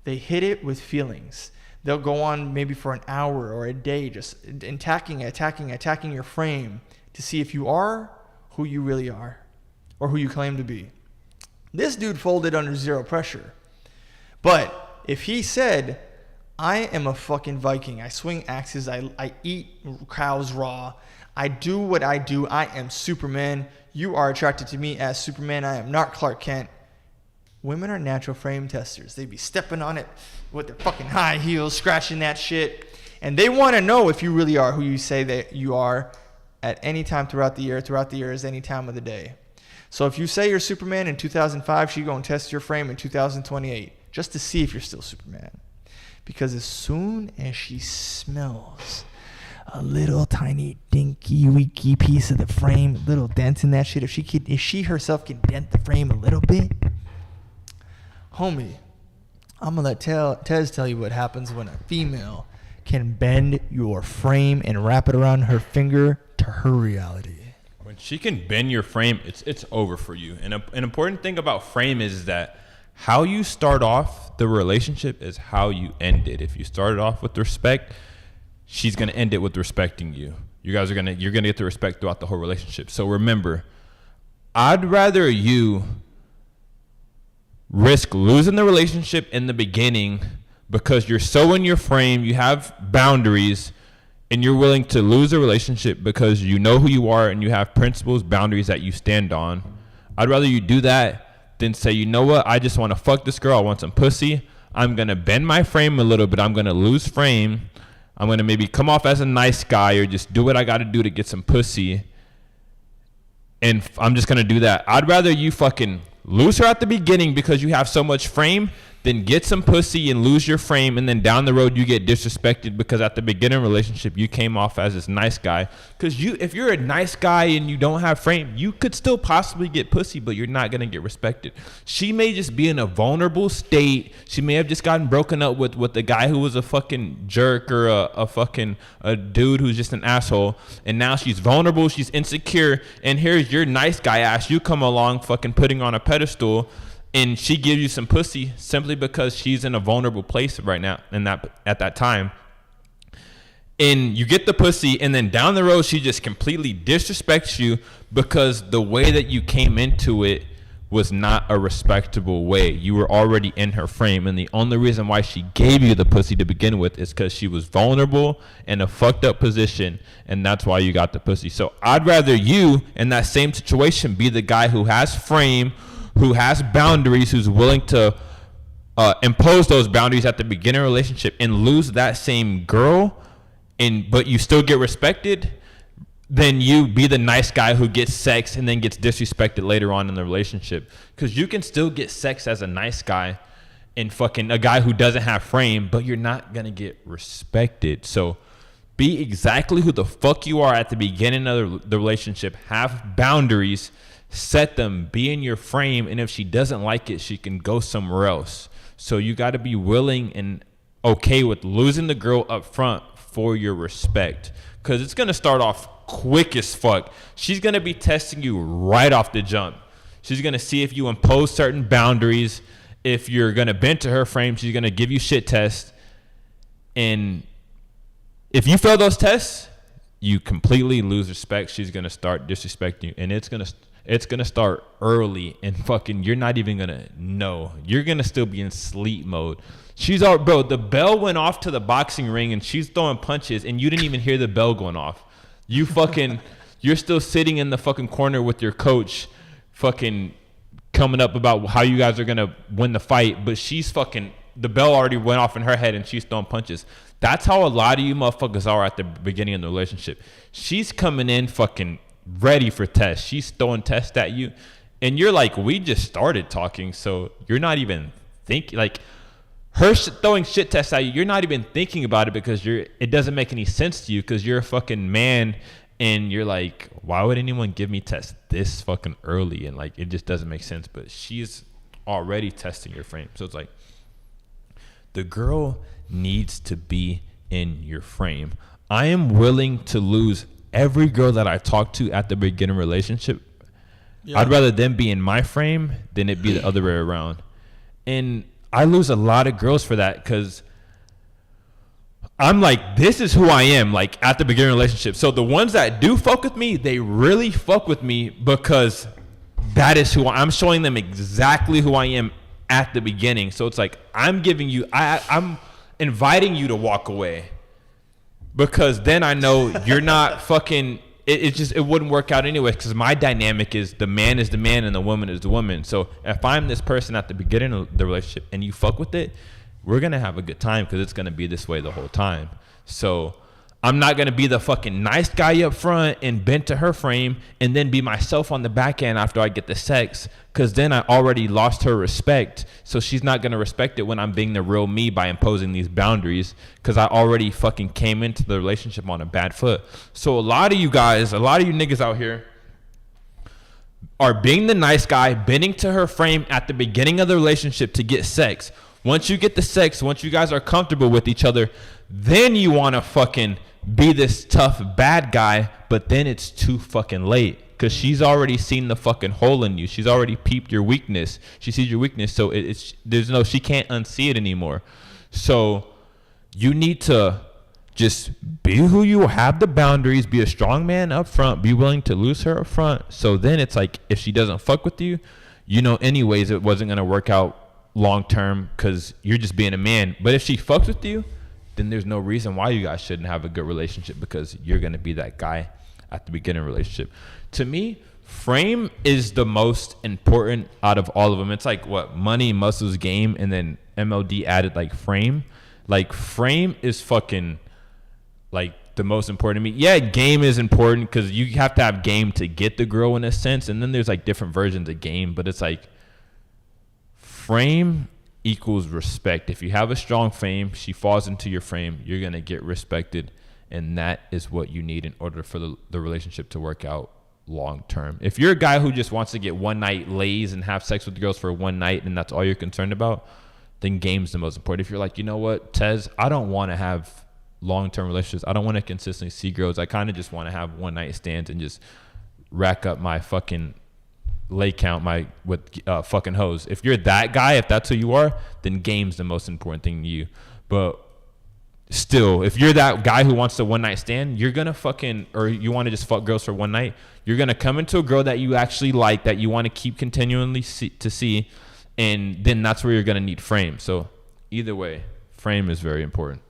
They hit it with feelings. They'll go on maybe for an hour or a day just attacking your frame to see if you are who you really are or who you claim to be. This dude folded under zero pressure. But if he said, I am a fucking Viking, I swing axes, I eat cows raw, I do what I do, I am Superman, you are attracted to me as Superman, I am not Clark Kent. Women are natural frame testers. They be stepping on it with their fucking high heels, scratching that shit. And they want to know if you really are who you say that you are at any time throughout the year. Throughout the year is any time of the day. So if you say you're Superman in 2005, she going to test your frame in 2028 just to see if you're still Superman. Because as soon as she smells a little tiny dinky weaky piece of the frame, little dents in that shit, if she herself can dent the frame a little bit, homie, I'm gonna let Tez tell you what happens when a female can bend your frame and wrap it around her finger to her reality. When she can bend your frame, it's over for you. And an important thing about frame is that how you start off the relationship is how you end it. If you started off with respect, she's gonna end it with respecting you. You're gonna get the respect throughout the whole relationship. So remember, I'd rather you risk losing the relationship in the beginning because you're so in your frame, you have boundaries, and you're willing to lose a relationship because you know who you are and you have principles, boundaries that you stand on. I'd rather you do that than say, you know what, I just want to fuck this girl. I want some pussy. I'm going to bend my frame a little bit. I'm going to lose frame. I'm going to maybe come off as a nice guy or just do what I got to do to get some pussy. And I'm just going to do that. I'd rather you fucking lose her at the beginning because you have so much frame than get some pussy and lose your frame, and then down the road you get disrespected because at the beginning relationship you came off as this nice guy. Because if you're a nice guy and you don't have frame, you could still possibly get pussy, but you're not gonna get respected. She may just be in a vulnerable state. She may have just gotten broken up with a guy who was a fucking jerk or a dude who's just an asshole, and now she's vulnerable, she's insecure, and here's your nice guy ass you come along fucking putting on a pedestal, and she gives you some pussy simply because she's in a vulnerable place right now and at that time. And you get the pussy, and then down the road she just completely disrespects you because the way that you came into it was not a respectable way. You were already in her frame, and the only reason why she gave you the pussy to begin with is because she was vulnerable in a fucked up position, and that's why you got the pussy. So I'd rather you in that same situation be the guy who has frame, who has boundaries, who's willing to impose those boundaries at the beginning of the relationship, and lose that same girl, but you still get respected, then you be the nice guy who gets sex and then gets disrespected later on in the relationship. Because you can still get sex as a nice guy and fucking a guy who doesn't have frame, but you're not going to get respected. So be exactly who the fuck you are at the beginning of the relationship. Have boundaries. Set them, be in your frame, and if she doesn't like it, she can go somewhere else. So you got to be willing and okay with losing the girl up front for your respect, because it's going to start off quick as fuck. She's going to be testing you right off the jump. She's going to see if you impose certain boundaries. If you're going to bend to her frame, she's going to give you shit tests, and if you fail those tests, you completely lose respect. She's going to start disrespecting you, and it's going to start early, and fucking you're not even going to know. You're going to still be in sleep mode. Bro, the bell went off to the boxing ring, and she's throwing punches, and you didn't even hear the bell going off. You're still sitting in the fucking corner with your coach fucking coming up about how you guys are going to win the fight, but the bell already went off in her head, and she's throwing punches. That's how a lot of you motherfuckers are at the beginning of the relationship. She's coming in fucking ready for tests. She's throwing tests at you, and you're like, we just started talking, so you're not even thinking. Like, her throwing shit tests at you, you're not even thinking about it because it doesn't make any sense to you because you're a fucking man, and you're like, why would anyone give me tests this fucking early? And like, it just doesn't make sense. But she's already testing your frame, so it's like the girl needs to be in your frame. I am willing to lose every girl that I talk to at the beginning relationship. Yeah. I'd rather them be in my frame than it be the other way around. And I lose a lot of girls for that because I'm like, this is who I am, like, at the beginning relationship. So the ones that do fuck with me, they really fuck with me because that is who I'm showing them exactly who I am at the beginning. So it's like, I'm inviting you to walk away. Because then I know you're not fucking, it wouldn't work out anyway, because my dynamic is the man and the woman is the woman. So if I'm this person at the beginning of the relationship and you fuck with it, we're going to have a good time because it's going to be this way the whole time. So I'm not going to be the fucking nice guy up front and bend to her frame and then be myself on the back end after I get the sex, because then I already lost her respect. So she's not going to respect it when I'm being the real me by imposing these boundaries, because I already fucking came into the relationship on a bad foot. So a lot of you guys, a lot of you niggas out here are being the nice guy, bending to her frame at the beginning of the relationship to get sex. Once you get the sex, once you guys are comfortable with each other, then you want to fucking be this tough bad guy, but then it's too fucking late because she's already seen the fucking hole in you. She's already peeped your weakness. She sees your weakness, so she can't unsee it anymore. So you need to just be who you have the boundaries, be a strong man up front, be willing to lose her up front. So then it's like, if she doesn't fuck with you, you know anyways it wasn't going to work out long term because you're just being a man. But if she fucks with you, then there's no reason why you guys shouldn't have a good relationship, because you're going to be that guy at the beginning of the relationship. To me, frame is the most important out of all of them. It's like what, money, muscles, game, and then MLD added like frame. Like frame is fucking like the most important to me. Yeah, game is important because you have to have game to get the girl in a sense. And then there's like different versions of game, but it's like frame equals respect. If you have a strong frame, she falls into your frame, you're going to get respected. And that is what you need in order for the relationship to work out long term. If you're a guy who just wants to get one night lays and have sex with girls for one night and that's all you're concerned about, then game's the most important. If you're like, you know what, Tez, I don't want to have long-term relationships. I don't want to consistently see girls. I kind of just want to have one night stands and just rack up my fucking lay count with fucking hoes. If you're that guy, if that's who you are, then game's the most important thing to you. But still, if you're that guy who wants to one night stand, you're gonna fucking, or you want to just fuck girls for one night, you're gonna come into a girl that you actually like, that you want to keep continually see, and then that's where you're gonna need frame. So either way, frame is very important.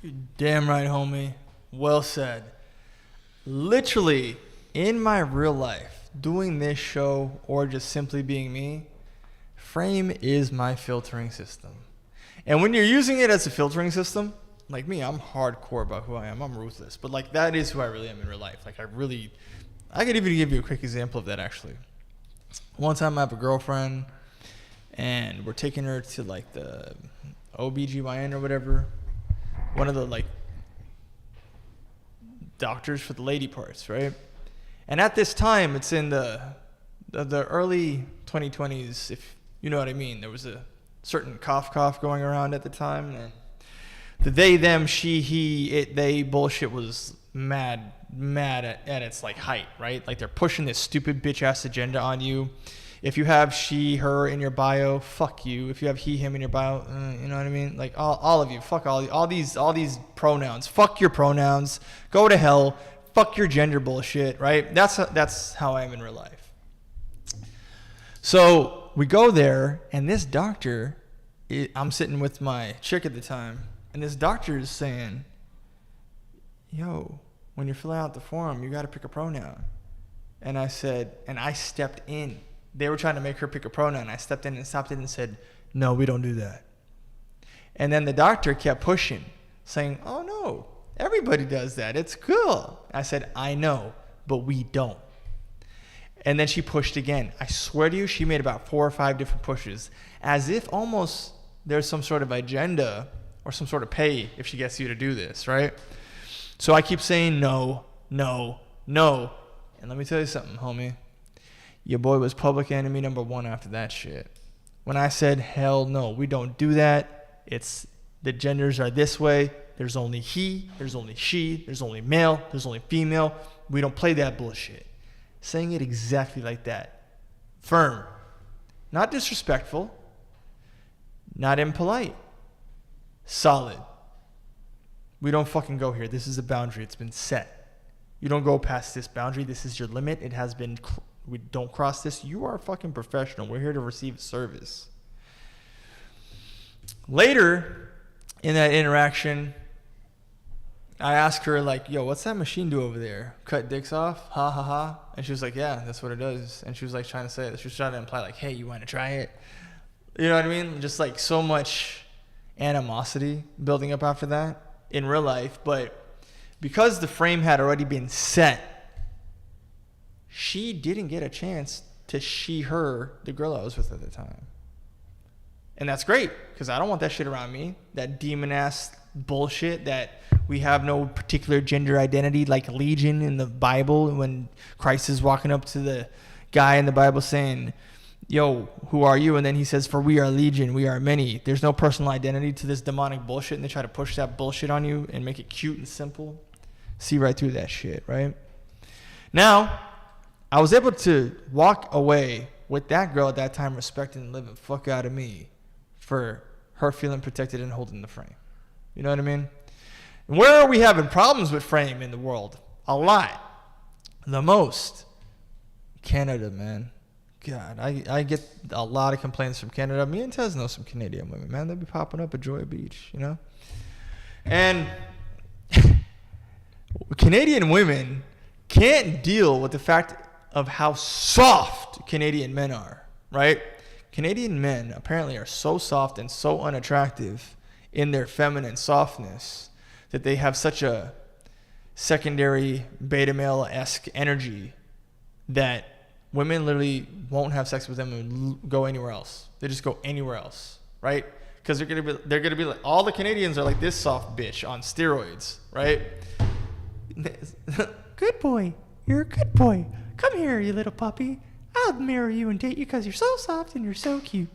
You're damn right, homie. Well said. Literally, in my real life, doing this show or just simply being me, frame is my filtering system. And when you're using it as a filtering system, like me, I'm hardcore about who I am. I'm ruthless. But like, that is who I really am in real life. Like, I could even give you a quick example of that, actually. One time I have a girlfriend, and we're taking her to like the OBGYN or whatever. One of the like doctors for the lady parts, right? And at this time, it's in the early 2020s, if you know what I mean. There was a certain cough going around at the time, and the they, them, she, he, it, they bullshit was mad at its like height, right? Like, they're pushing this stupid bitch ass agenda on you. If you have she, her in your bio, fuck you. If you have he, him in your bio, you know what I mean? Like, all of you, fuck all these pronouns. Fuck your pronouns. Go to hell. Fuck your gender bullshit, right? That's how I am in real life. So we go there, and this doctor, I'm sitting with my chick at the time, and this doctor is saying, yo, when you're filling out the form, you got to pick a pronoun. And I said, and I stepped in. They were trying to make her pick a pronoun. I stepped in and stopped it and said, no, we don't do that. And then the doctor kept pushing, saying, oh, no, everybody does that. It's cool. I said, I know, but we don't. And then she pushed again. I swear to you, she made about 4 or 5 different pushes, as if almost there's some sort of agenda or some sort of pay if she gets you to do this, right? So I keep saying no, no, no. And let me tell you something, homie. Your boy was public enemy number 1 after that shit. When I said, hell no, we don't do that. It's the genders are this way. There's only he, there's only she, there's only male, there's only female. We don't play that bullshit. Saying it exactly like that. Firm. Not disrespectful. Not impolite. Solid. We don't fucking go here. This is a boundary. It's been set. You don't go past this boundary. This is your limit. It has been... We don't cross this. You are a fucking professional. We're here to receive service. Later in that interaction, I asked her, like, yo, what's that machine do over there? Cut dicks off? Ha, ha, ha. And she was like, yeah, that's what it does. And she was, like, trying to say it. She was trying to imply, like, hey, you want to try it? You know what I mean? Just, like, so much animosity building up after that in real life. But because the frame had already been set, she didn't get a chance to her the girl I was with at the time. And that's great, because I don't want that shit around me. That demon ass bullshit that we have no particular gender identity, like Legion in the Bible, when Christ is walking up to the guy in the Bible saying, yo, who are you? And then he says, for we are Legion, we are many. There's no personal identity to this demonic bullshit, and they try to push that bullshit on you and make it cute and simple. See right through that shit, right? Now, I was able to walk away with that girl at that time respecting and living fuck out of me for her feeling protected and holding the frame. You know what I mean? And where are we having problems with frame in the world? A lot. The most. Canada, man. God, I get a lot of complaints from Canada. Me and Tez know some Canadian women, man. They be popping up at Joy Beach, you know? And Canadian women can't deal with the fact of how soft Canadian men are, right? Canadian men apparently are so soft and so unattractive in their feminine softness that they have such a secondary beta male-esque energy that women literally won't have sex with them and go anywhere else. They just go anywhere else, right? Because they're gonna be like, all the Canadians are like this soft bitch on steroids, right? Good boy, you're a good boy. Come here, you little puppy. I'll marry you and date you because you're so soft and you're so cute.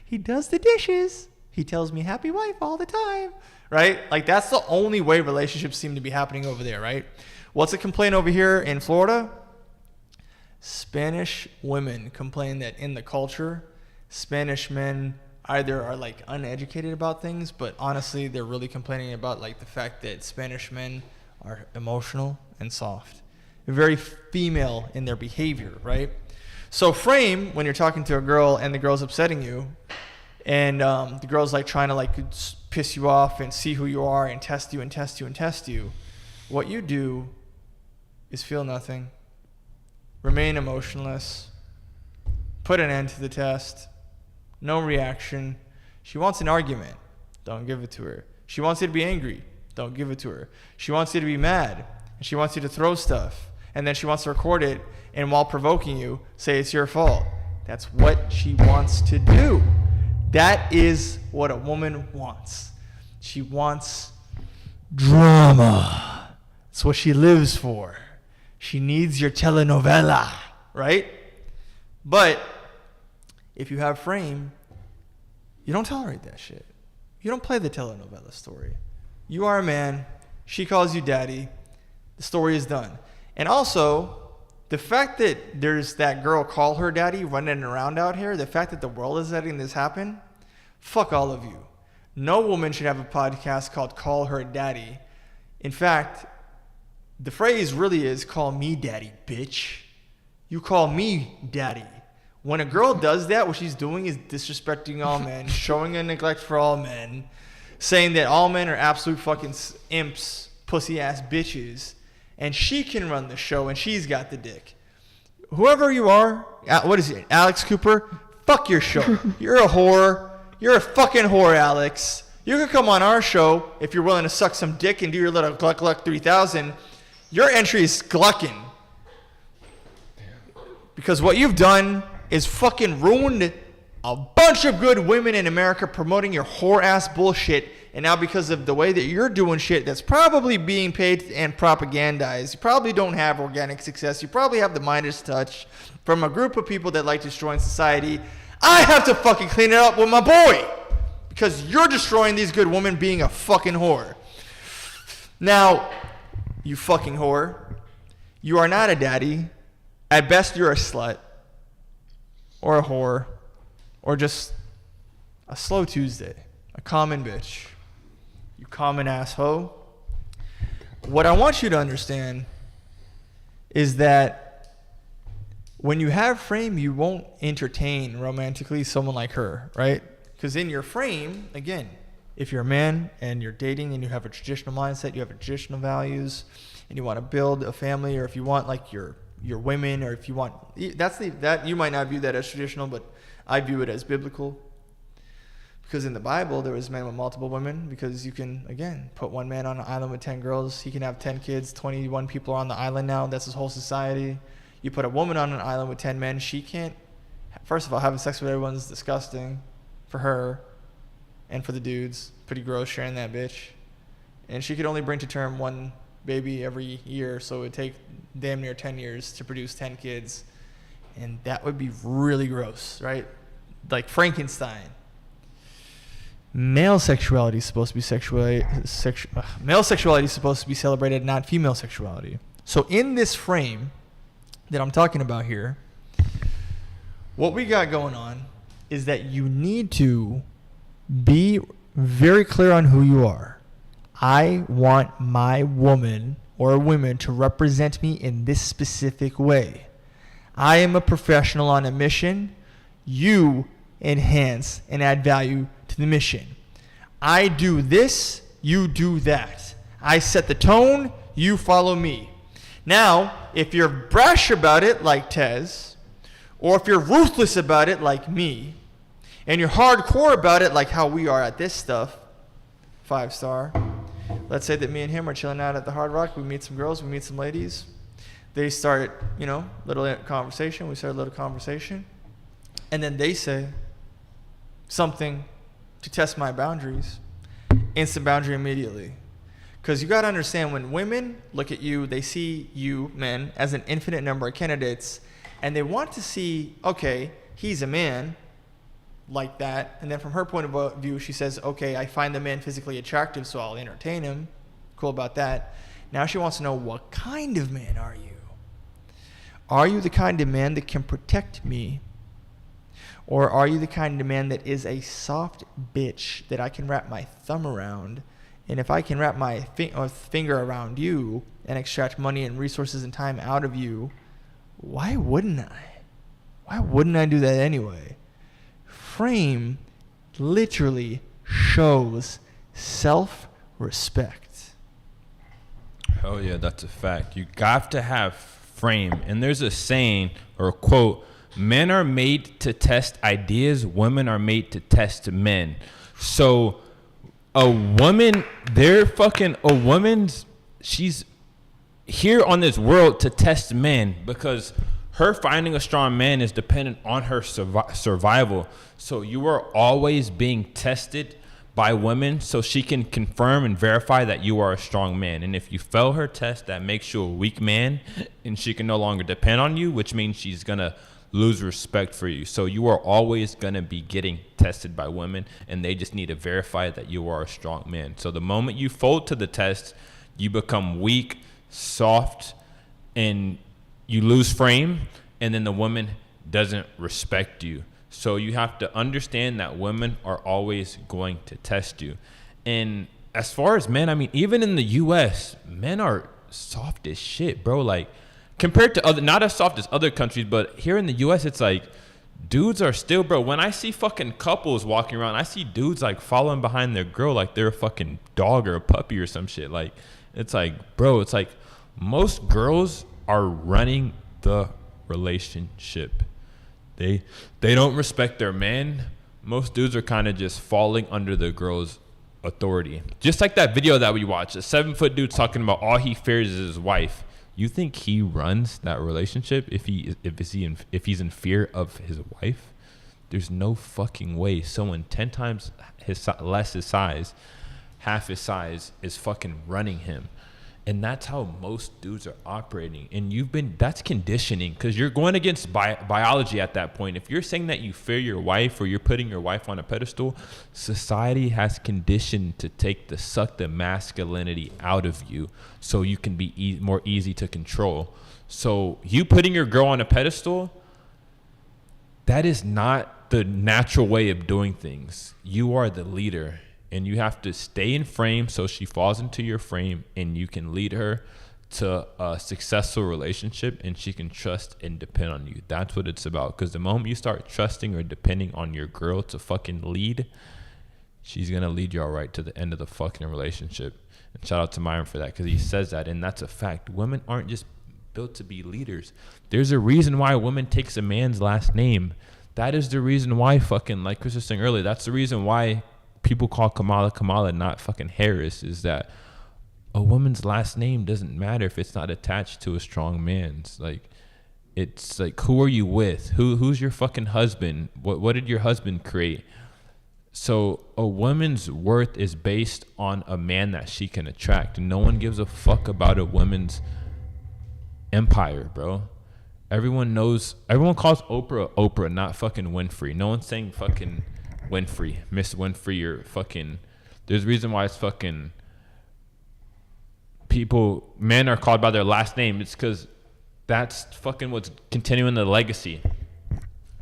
He does the dishes. He tells me happy wife all the time, right? Like, that's the only way relationships seem to be happening over there, right? What's a complaint over here in Florida? Spanish women complain that in the culture, Spanish men either are like uneducated about things, but honestly, they're really complaining about like the fact that Spanish men are emotional and soft. Very female in their behavior, right? So frame, when you're talking to a girl and the girl's upsetting you, and the girl's like trying to like piss you off and see who you are and test you and test you and test you, what you do is feel nothing, remain emotionless, put an end to the test, no reaction. She wants an argument, don't give it to her. She wants you to be angry, don't give it to her. She wants you to be mad, and she wants you to throw stuff. And then she wants to record it, and while provoking you, say it's your fault. That's what she wants to do. That is what a woman wants. She wants drama. That's what she lives for. She needs your telenovela, right? But if you have frame, you don't tolerate that shit. You don't play the telenovela story. You are a man. She calls you daddy. The story is done. And also, the fact that there's that girl call her daddy running around out here, the fact that the world is letting this happen, fuck all of you. No woman should have a podcast called Call Her Daddy. In fact, the phrase really is call me daddy, bitch. You call me daddy. When a girl does that, what she's doing is disrespecting all men, showing a neglect for all men, saying that all men are absolute fucking imps, pussy ass bitches, and she can run the show and she's got the dick. Whoever you are, what is it, Alex Cooper? Fuck your show. You're a whore. You're a fucking whore, Alex. You can come on our show if you're willing to suck some dick and do your little Gluck Gluck 3000. Your entry is glucking. Because what you've done is fucking ruined a bunch of good women in America promoting your whore ass bullshit. And now because of the way that you're doing shit that's probably being paid and propagandized, you probably don't have organic success. You probably have the Midas touch from a group of people that like destroying society. I have to fucking clean it up with my boy because you're destroying these good women being a fucking whore. Now, you fucking whore, you are not a daddy. At best, you're a slut or a whore or just a slow Tuesday, a common bitch. You common asshole. What I want you to understand is that when you have frame, you won't entertain romantically someone like her, right? Because in your frame, again, if you're a man and you're dating and you have a traditional mindset, you have traditional values, and you want to build a family, or if you want like your women, or if you want that you might not view that as traditional, but I view it as biblical. Because in the Bible, there was men with multiple women, because you can, again, put one man on an island with 10 girls. He can have 10 kids. 21 people are on the island now. That's his whole society. You put a woman on an island with 10 men. She can't, first of all, having sex with everyone's disgusting for her and for the dudes. Pretty gross sharing that bitch. And she could only bring to term one baby every year. So it would take damn near 10 years to produce 10 kids. And that would be really gross, right? Like Frankenstein. Male sexuality is supposed to be male sexuality is supposed to be celebrated, not female sexuality. So in this frame that I'm talking about here, what we got going on is that you need to be very clear on who you are. I want my woman or women to represent me in this specific way. I am a professional on a mission. You enhance and add value to the mission. I do this, you do that. I set the tone, you follow me. Now, if you're brash about it like Tez, or if you're ruthless about it like me, and you're hardcore about it like how we are at this stuff, 5-star. Let's say that me and him are chilling out at the Hard Rock. We meet some girls, we meet some ladies. They start, little conversation. We start a little conversation. And then they say something to test my boundaries. Instant boundary immediately. Because you got to understand, when women look at you, they see you, men, as an infinite number of candidates. And they want to see, okay, he's a man like that. And then from her point of view, she says, okay, I find the man physically attractive, so I'll entertain him. Cool about that. Now she wants to know, what kind of man are you? Are you the kind of man that can protect me? Or are you the kind of man that is a soft bitch that I can wrap my thumb around? And if I can wrap my finger around you and extract money and resources and time out of you, why wouldn't I? Why wouldn't I do that anyway? Frame literally shows self-respect. Hell yeah, that's a fact. You got to have frame. And there's a saying or a quote, men are made to test ideas, women are made to test men. So a woman, she's here on this world to test men, because her finding a strong man is dependent on her survival. So you are always being tested by women so she can confirm and verify that you are a strong man. And if you fail her test, that makes you a weak man and she can no longer depend on you, which means she's going to lose respect for you. So you are always going to be getting tested by women, and they just need to verify that you are a strong man. So the moment you fold to the test, you become weak, soft, and you lose frame, and then the woman doesn't respect you. So you have to understand that women are always going to test you. And as far as men, I mean, even in the US, men are soft as shit, bro. Like, compared to other, not as soft as other countries, but here in the US, it's like, dudes are still, bro. When I see fucking couples walking around, I see dudes like following behind their girl like they're a fucking dog or a puppy or some shit. Like, it's like, bro, it's like most girls are running the relationship. They don't respect their man. Most dudes are kind of just falling under the girl's authority. Just like that video that we watched, a 7-foot dude talking about all he fears is his wife. You think he runs that relationship if he's in fear of his wife? There's no fucking way someone 10 times less his size, half his size, is fucking running him. And that's how most dudes are operating. And that's conditioning, because you're going against biology at that point. If you're saying that you fear your wife or you're putting your wife on a pedestal, society has conditioned to suck the masculinity out of you so you can be more easy to control. So you putting your girl on a pedestal, that is not the natural way of doing things. You are the leader. And you have to stay in frame so she falls into your frame, and you can lead her to a successful relationship and she can trust and depend on you. That's what it's about. Because the moment you start trusting or depending on your girl to fucking lead, she's going to lead you all right to the end of the fucking relationship. And shout out to Myron for that, because he says that, and that's a fact. Women aren't just built to be leaders. There's a reason why a woman takes a man's last name. that is the reason why fucking, like Chris was saying earlier, that's the reason why people call Kamala, not fucking Harris, is that a woman's last name doesn't matter if it's not attached to a strong man's. Like, it's like, who are you with? Who's your fucking husband? What did your husband create? So a woman's worth is based on a man that she can attract. No one gives a fuck about a woman's empire, bro. Everyone calls Oprah, not fucking Winfrey. No one's saying fucking Winfrey, Miss Winfrey, or fucking, there's a reason why it's fucking men are called by their last name. It's because that's fucking what's continuing the legacy.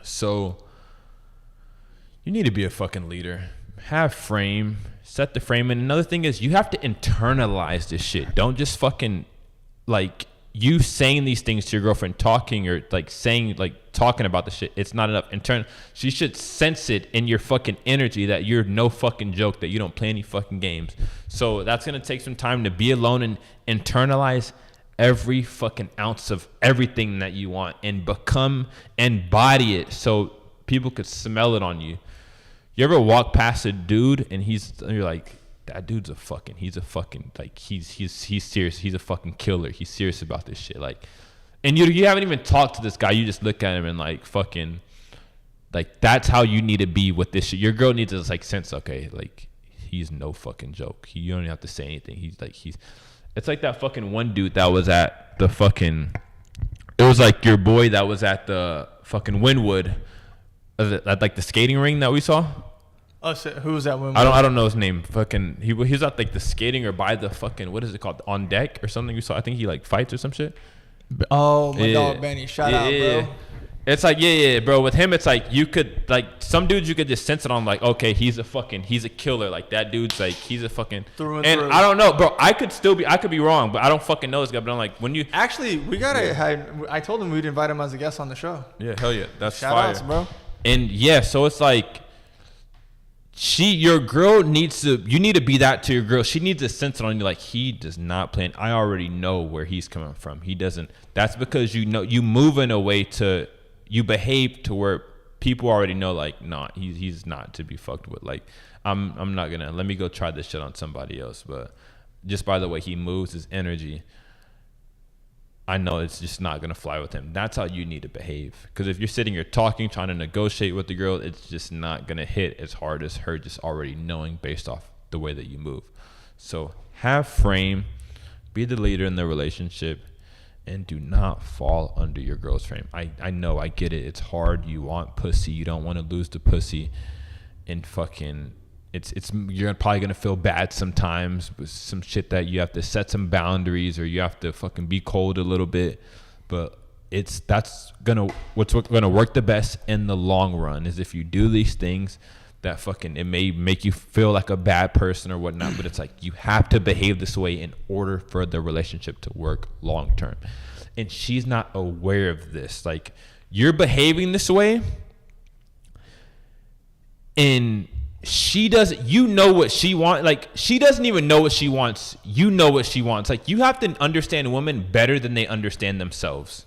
So you need to be a fucking leader. Have frame. Set the frame. And another thing is, you have to internalize this shit. Don't just fucking, like, you saying these things to your girlfriend, talking or like saying, like talking about the shit. It's not enough. She should sense it in your fucking energy that you're no fucking joke, that you don't play any fucking games. So that's going to take some time to be alone and internalize every fucking ounce of everything that you want and embody it so people could smell it on you. You ever walk past a dude and you're like, that dude's he's serious. He's a fucking killer. He's serious about this shit. Like, and you haven't even talked to this guy. You just look at him and like fucking, like, that's how you need to be with this shit. Your girl needs to like sense, okay, like, he's no fucking joke. You don't even have to say anything. It's like that fucking one dude that was at the fucking, it was like your boy that was at the fucking Wynwood, at like the skating ring that we saw. Oh, so who was that Wynwood? I don't know his name. Fucking, he was at like the skating or by the fucking, what is it called? On deck or something. We saw, I think he like fights or some shit. Oh, my dog Benny. Shout out, bro. It's like, yeah, bro. With him, it's like you could, like, some dudes you could just sense it on, like, okay, he's a killer. Like, that dude's like, he's a fucking, through. I don't know, bro. I could be wrong, but I don't fucking know this guy. But I'm like, when you actually, I told him we'd invite him as a guest on the show. Yeah, hell yeah, that's shout fire, outs, bro. And yeah, so it's like, your girl needs to, you need to be that to your girl. She needs to sense it on you, like, he does not play. I already know where he's coming from. He doesn't. That's because you know, you move in a way to, you behave to where people already know, like, nah, he's not to be fucked with. Like, I'm not gonna, let me go try this shit on somebody else. But just by the way he moves, his energy, I know it's just not gonna fly with him. That's how you need to behave. Because if you're sitting here talking, trying to negotiate with the girl, it's just not gonna hit as hard as her just already knowing based off the way that you move. So have frame, be the leader in the relationship, and do not fall under your girl's frame. I know, I get it. It's hard. You want pussy. You don't want to lose the pussy. And fucking, you're probably going to feel bad sometimes with some shit that you have to set some boundaries, or you have to fucking be cold a little bit. But what's going to work the best in the long run is if you do these things that fucking, it may make you feel like a bad person or whatnot, but it's like, you have to behave this way in order for the relationship to work long term. And she's not aware of this. Like, you're behaving this way, and she doesn't, you know what she wants. Like, she doesn't even know what she wants. You know what she wants. Like, you have to understand women better than they understand themselves.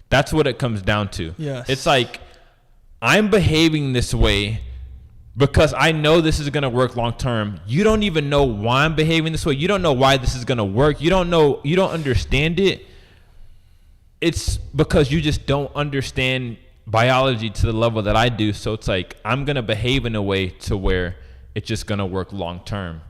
That's what it comes down to. Yes. It's like, I'm behaving this way because I know this is going to work long term. You don't even know why I'm behaving this way. You don't know why this is going to work. You don't know, you don't understand it. It's because you just don't understand biology to the level that I do. So it's like, I'm going to behave in a way to where it's just going to work long term.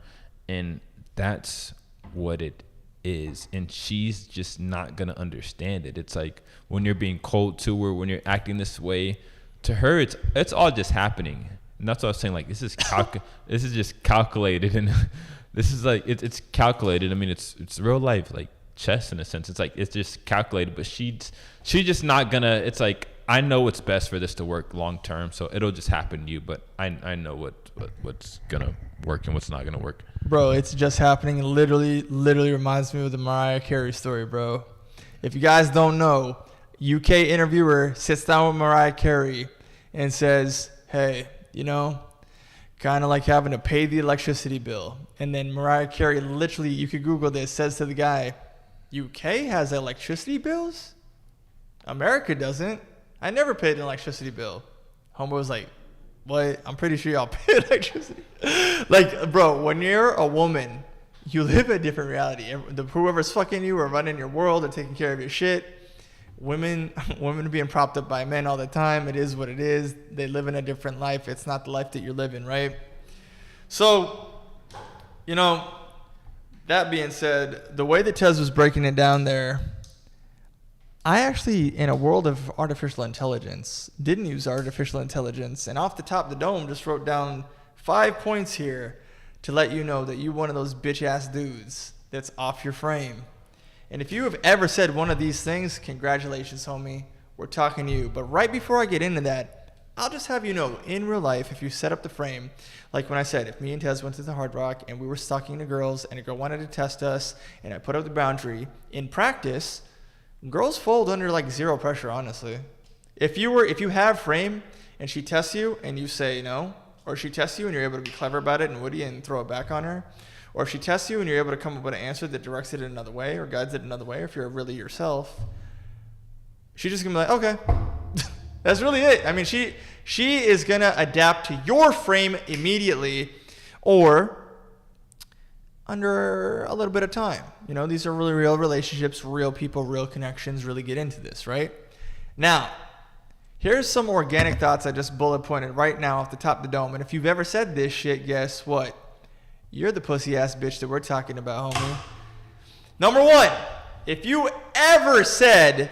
And that's what it is. And she's just not going to understand it. It's like when you're being cold to her, when you're acting this way to her, it's all just happening. And that's what I was saying. Like, this is this is just calculated, and this is like it's calculated. I mean, it's real life, like chess in a sense. It's like, it's just calculated. But she's just not gonna. It's like, I know what's best for this to work long term, so it'll just happen to you. But I know what's gonna work and what's not gonna work. Bro, it's just happening. It literally reminds me of the Mariah Carey story, bro. If you guys don't know, UK interviewer sits down with Mariah Carey and says, hey, you know, kind of like having to pay the electricity bill. And then Mariah Carey, literally, you could Google this, says to the guy, UK has electricity bills? America doesn't. I never paid an electricity bill. Homeboy was like, what? I'm pretty sure y'all pay electricity. Like, bro, when you're a woman, you live a different reality. Whoever's fucking you or running your world or taking care of your shit, women being propped up by men all the time. It is what it is. They live in a different life. It's not the life that you're living, right? So, you know, that being said, the way that Tez was breaking it down there, I actually, in a world of artificial intelligence, didn't use artificial intelligence. And off the top of the dome, just wrote down 5 points here to let you know that you're one of those bitch-ass dudes that's off your frame. And if you have ever said one of these things, congratulations, homie. We're talking to you. But right before I get into that, I'll just have you know, in real life, if you set up the frame, like when I said, if me and Tez went to the Hard Rock and we were stalking the girls and a girl wanted to test us and I put up the boundary, in practice, girls fold under like zero pressure, honestly. If you have frame and she tests you and you say no, or she tests you and you're able to be clever about it and witty and throw it back on her, or if she tests you and you're able to come up with an answer that directs it in another way or guides it another way, or if you're really yourself, she's just gonna be like, okay. That's really it. I mean, she is gonna adapt to your frame immediately or under a little bit of time. You know, these are really real relationships, real people, real connections. Really get into this, right? Now, here's some organic thoughts I just bullet pointed right now off the top of the dome. And if you've ever said this shit, guess what? You're the pussy ass bitch that we're talking about, homie. Number one, if you ever said,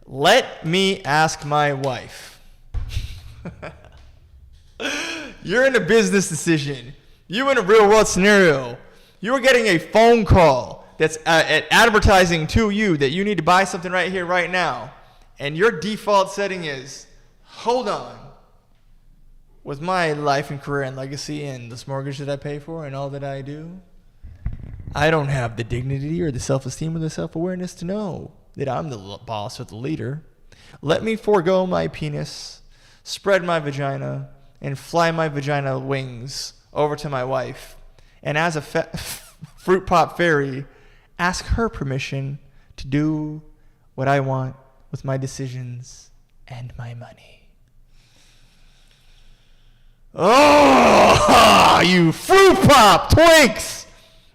let me ask my wife. You're in a business decision. You're in a real world scenario. You're getting a phone call that's advertising to you that you need to buy something right here, right now. And your default setting is, hold on. With my life and career and legacy and this mortgage that I pay for and all that I do, I don't have the dignity or the self-esteem or the self-awareness to know that I'm the boss or the leader. Let me forego my penis, spread my vagina, and fly my vagina wings over to my wife. And as a fruit pop fairy, ask her permission to do what I want with my decisions and my money. Oh, you fruit pop twinks!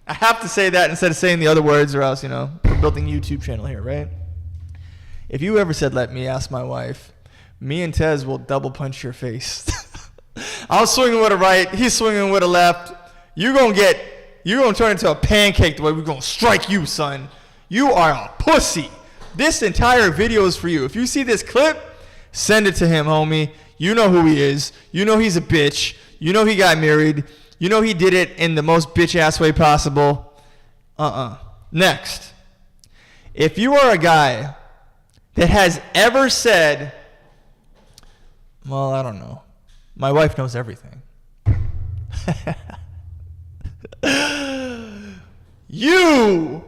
I have to say that instead of saying the other words or else, you know, we're building a YouTube channel here, right? If you ever said, let me ask my wife, me and Tez will double punch your face. I'm swinging with a right, he's swinging with a left. You're going to turn into a pancake the way we're going to strike you, son. You are a pussy. This entire video is for you. If you see this clip, send it to him, homie. You know who he is. You know he's a bitch. You know he got married. You know he did it in the most bitch-ass way possible. Next. If you are a guy that has ever said, well, I don't know. My wife knows everything. You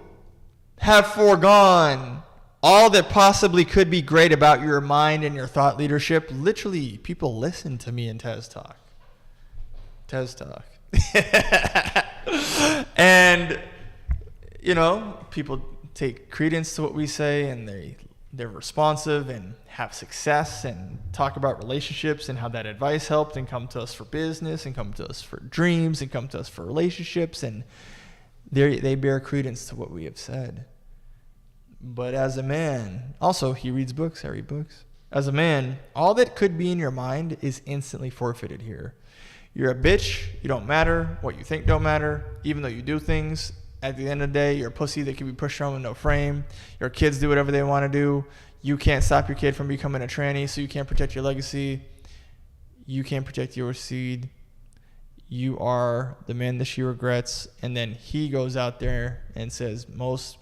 have foregone all that possibly could be great about your mind and your thought leadership. Literally, people listen to me in Tez Talk. Tez Talk. And, you know, people take credence to what we say and they're responsive and have success and talk about relationships and how that advice helped and come to us for business and come to us for dreams and come to us for relationships, and they bear credence to what we have said. But as a man, also he reads books, I read books. As a man, all that could be in your mind is instantly forfeited here. You're a bitch, you don't matter, what you think don't matter, even though you do things. At the end of the day, you're a pussy that can be pushed around with no frame. Your kids do whatever they want to do. You can't stop your kid from becoming a tranny, so you can't protect your legacy. You can't protect your seed. You are the man that she regrets. And then he goes out there and says most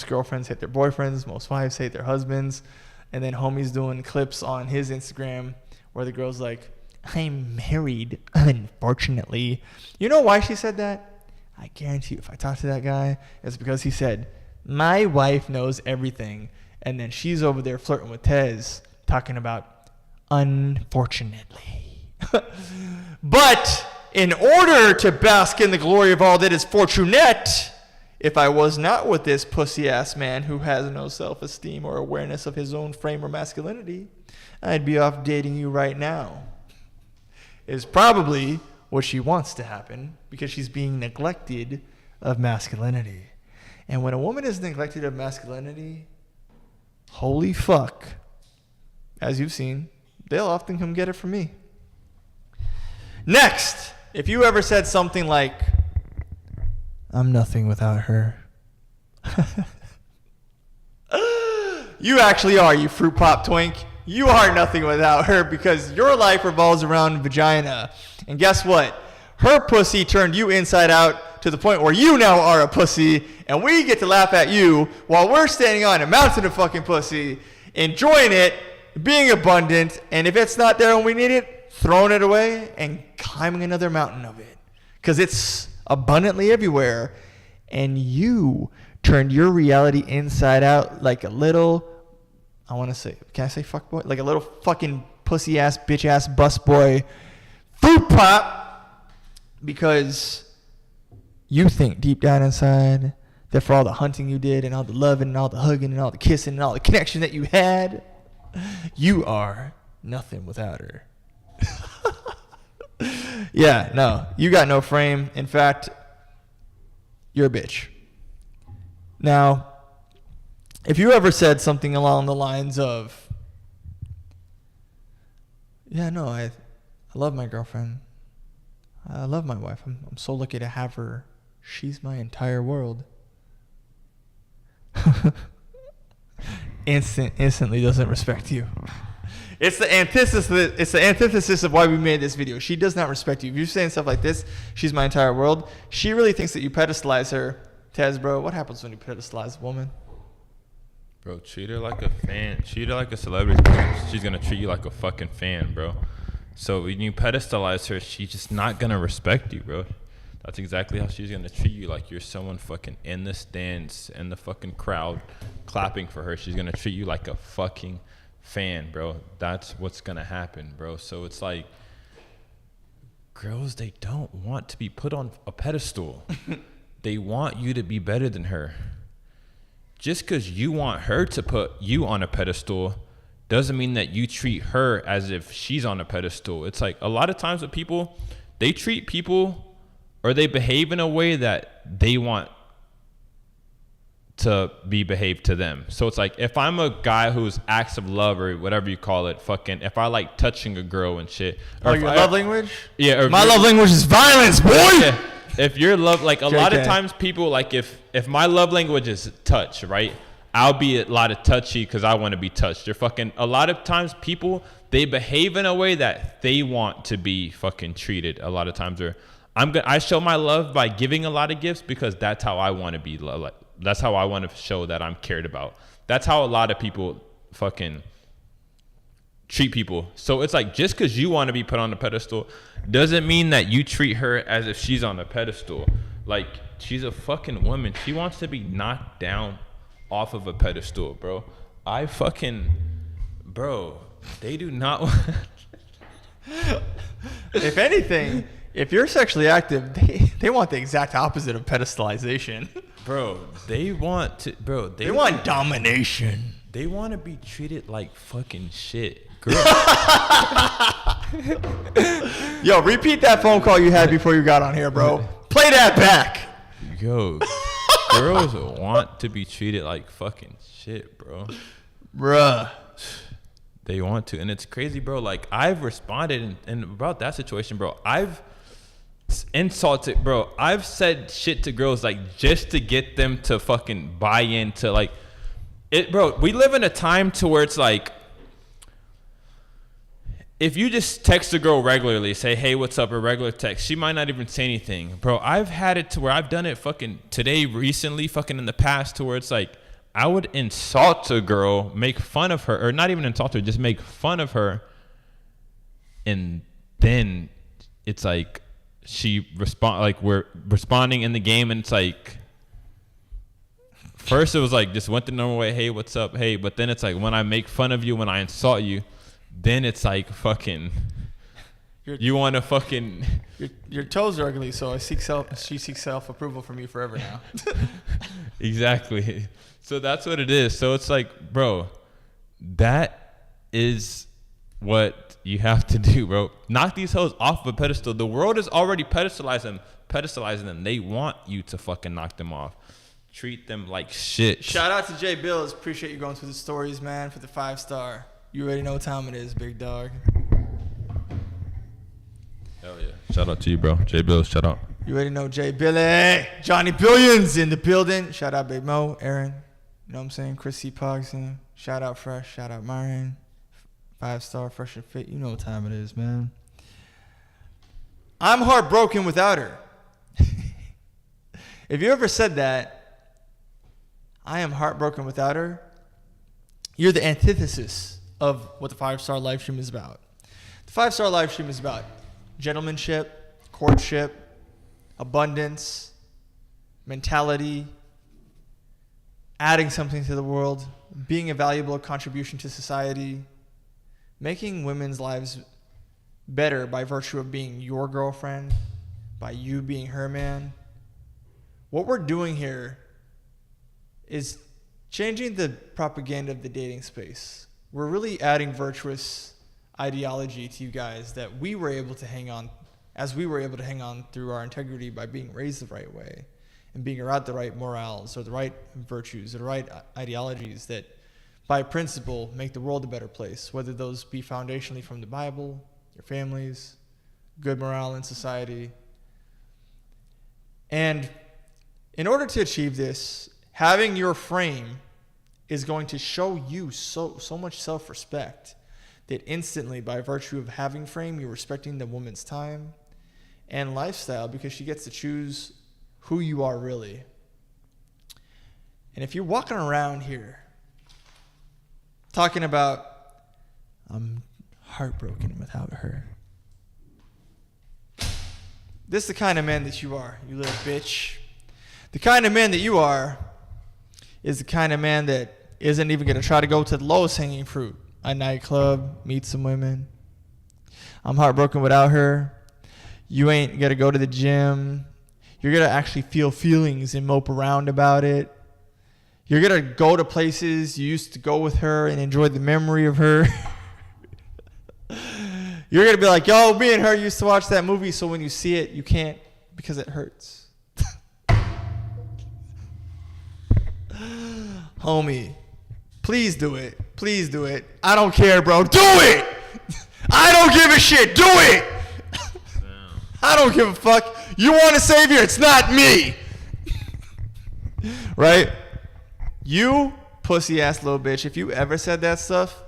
girlfriends hate their boyfriends, most wives hate their husbands. And then homie's doing clips on his Instagram where the girl's like, I'm married, unfortunately. You know why she said that? I guarantee you, if I talk to that guy, it's because he said, my wife knows everything. And then she's over there flirting with Tez, talking about, unfortunately. But in order to bask in the glory of all that is fortunate, if I was not with this pussy-ass man who has no self-esteem or awareness of his own frame or masculinity, I'd be off dating you right now. Is probably what she wants to happen because she's being neglected of masculinity. And when a woman is neglected of masculinity, holy fuck, as you've seen, they'll often come get it from me. Next, if you ever said something like, I'm nothing without her. You actually are, you fruit pop twink. You are nothing without her because your life revolves around vagina. And guess what? Her pussy turned you inside out to the point where you now are a pussy, and we get to laugh at you while we're standing on a mountain of fucking pussy, enjoying it, being abundant, and if it's not there when we need it, throwing it away and climbing another mountain of it. Because it's abundantly everywhere, and you turned your reality inside out like a little, I want to say, can I say fuck boy? Like a little fucking pussy ass, bitch ass, bus boy, fruit pop, because you think deep down inside that for all the hunting you did and all the loving and all the hugging and all the kissing and all the connection that you had, you are nothing without her. Yeah, no, you got no frame. In fact, you're a bitch. Now, if you ever said something along the lines of, yeah, no, I love my girlfriend. I love my wife. I'm so lucky to have her. She's my entire world. Instantly doesn't respect you. It's the antithesis of why we made this video. She does not respect you. If you're saying stuff like this, she's my entire world, she really thinks that you pedestalize her. Tez, bro, what happens when you pedestalize a woman? Bro, treat her like a fan. Treat her like a celebrity. She's going to treat you like a fucking fan, bro. So when you pedestalize her, she's just not going to respect you, bro. That's exactly how she's going to treat you. Like you're someone fucking in the stands, in the fucking crowd, clapping for her. She's going to treat you like a fucking fan, bro. That's what's going to happen, bro. So it's like, girls, they don't want to be put on a pedestal. They want you to be better than her. Just because you want her to put you on a pedestal doesn't mean that you treat her as if she's on a pedestal. It's like a lot of times with people, they treat people or they behave in a way that they want to be behaved to them. So it's like if I'm a guy who's acts of love or whatever you call it, fucking if I like touching a girl and shit. Or your love language? Yeah. Or my love language is violence, boy! Yeah. If your love, like a lot of JK. times people, like if my love language is touch, right? I'll be a lot of touchy because I want to be touched. They're fucking, a lot of times people, they behave in a way that they want to be fucking treated. A lot of times I show my love by giving a lot of gifts because that's how I want to be loved. That's how I want to show that I'm cared about. That's how a lot of people fucking treat people. So it's like just because you want to be put on a pedestal doesn't mean that you treat her as if she's on a pedestal. Like she's a fucking woman. She wants to be knocked down off of a pedestal, bro. Bro, they do not If anything, if you're sexually active, they want the exact opposite of pedestalization. Bro, they want to, bro. They want domination. They want to be treated like fucking shit. Girl. Yo, repeat that phone call you had before you got on here, bro. Play that back. Yo, girls want to be treated like fucking shit, bro. Bruh. They want to, and it's crazy, bro. Like I've responded and about that situation, bro. I've insulted, bro. I've said shit to girls like just to get them to fucking buy into like it, bro. We live in a time to where it's like if you just text a girl regularly, say, hey, what's up, a regular text, she might not even say anything. Bro, I've had it to where I've done it fucking today, recently, fucking in the past, to where it's like, I would insult a girl, make fun of her, or not even insult her, just make fun of her. And then it's like, we're responding in the game, and it's like, first it was like, just went the normal way, hey, what's up, hey, but then it's like, when I make fun of you, when I insult you, then it's like fucking you want to fucking your toes are ugly, so she seeks self-approval from you forever now. Exactly. So that's what it is. So it's like, bro, that is what you have to do, bro. Knock these hoes off of a pedestal. The world is already pedestalizing them. They want you to fucking knock them off. Treat them like shit. Shout out to Jay Bills. Appreciate you going through the stories, man, for the 5-star. You already know what time it is, big dog. Hell yeah. Shout out to you, bro. Jay Bills, shout out. You already know Jay Billy. Johnny Billions in the building. Shout out Big Mo, Aaron. You know what I'm saying? Chris C. Pogson. Shout out Fresh. Shout out Myron. 5-star, fresh and fit. You know what time it is, man. I'm heartbroken without her. If you ever said that, I am heartbroken without her, you're the antithesis of what the 5-star live stream is about. The 5-star live stream is about gentlemanship, courtship, abundance, mentality, adding something to the world, being a valuable contribution to society, making women's lives better by virtue of being your girlfriend, by you being her man. What we're doing here is changing the propaganda of the dating space. We're really adding virtuous ideology to you guys that we were able to hang on, as we were able to hang on through our integrity by being raised the right way and being around the right morals or the right virtues or the right ideologies that by principle make the world a better place, whether those be foundationally from the Bible, your families, good morale in society. And in order to achieve this, having your frame is going to show you so much self-respect that instantly, by virtue of having frame, you're respecting the woman's time and lifestyle because she gets to choose who you are really. And if you're walking around here talking about, I'm heartbroken without her, this is the kind of man that you are, you little bitch. The kind of man that you are is the kind of man that isn't even going to try to go to the lowest hanging fruit, a nightclub, meet some women. I'm heartbroken without her. You ain't going to go to the gym. You're going to actually feel feelings and mope around about it. You're going to go to places you used to go with her and enjoy the memory of her. You're going to be like, yo, me and her used to watch that movie, so when you see it, you can't because it hurts. Homie, please do it. Please do it. I don't care, bro. Do it! I don't give a shit. Do it! I don't give a fuck. You want a savior? It's not me. Right? You pussy ass little bitch, if you ever said that stuff,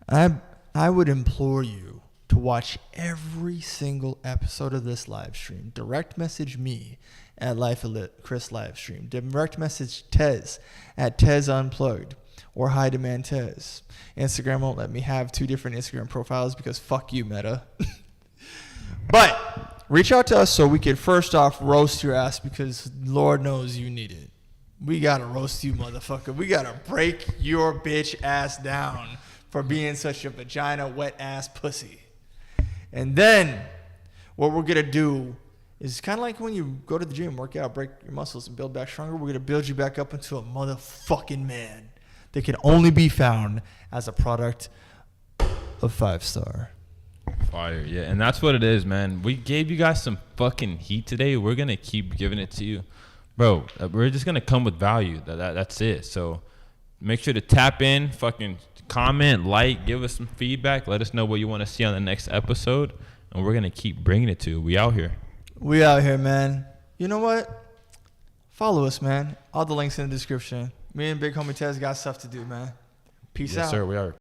I would implore you to watch every single episode of this live stream. Direct message me at Life Lit Chris Livestream. Direct message Tez at Tez Unplugged or High Demand Tez. Instagram won't let me have 2 different Instagram profiles because fuck you, Meta. But reach out to us so we can first off roast your ass because Lord knows you need it. We gotta roast you, motherfucker. We gotta break your bitch ass down for being such a vagina wet ass pussy. And then what we're gonna do is kind of like when you go to the gym, work out, break your muscles, and build back stronger. We're gonna build you back up into a motherfucking man that can only be found as a product of 5-star. Fire, yeah, and that's what it is, man. We gave you guys some fucking heat today. We're gonna keep giving it to you, bro. We're just gonna come with value. That's it. So make sure to tap in, fucking comment, like, give us some feedback. Let us know what you want to see on the next episode, and we're gonna keep bringing it to you. We out here. We out here, man. You know what? Follow us, man. All the links in the description. Me and Big Homie Tez got stuff to do, man. Peace out. Yes, sir. We are.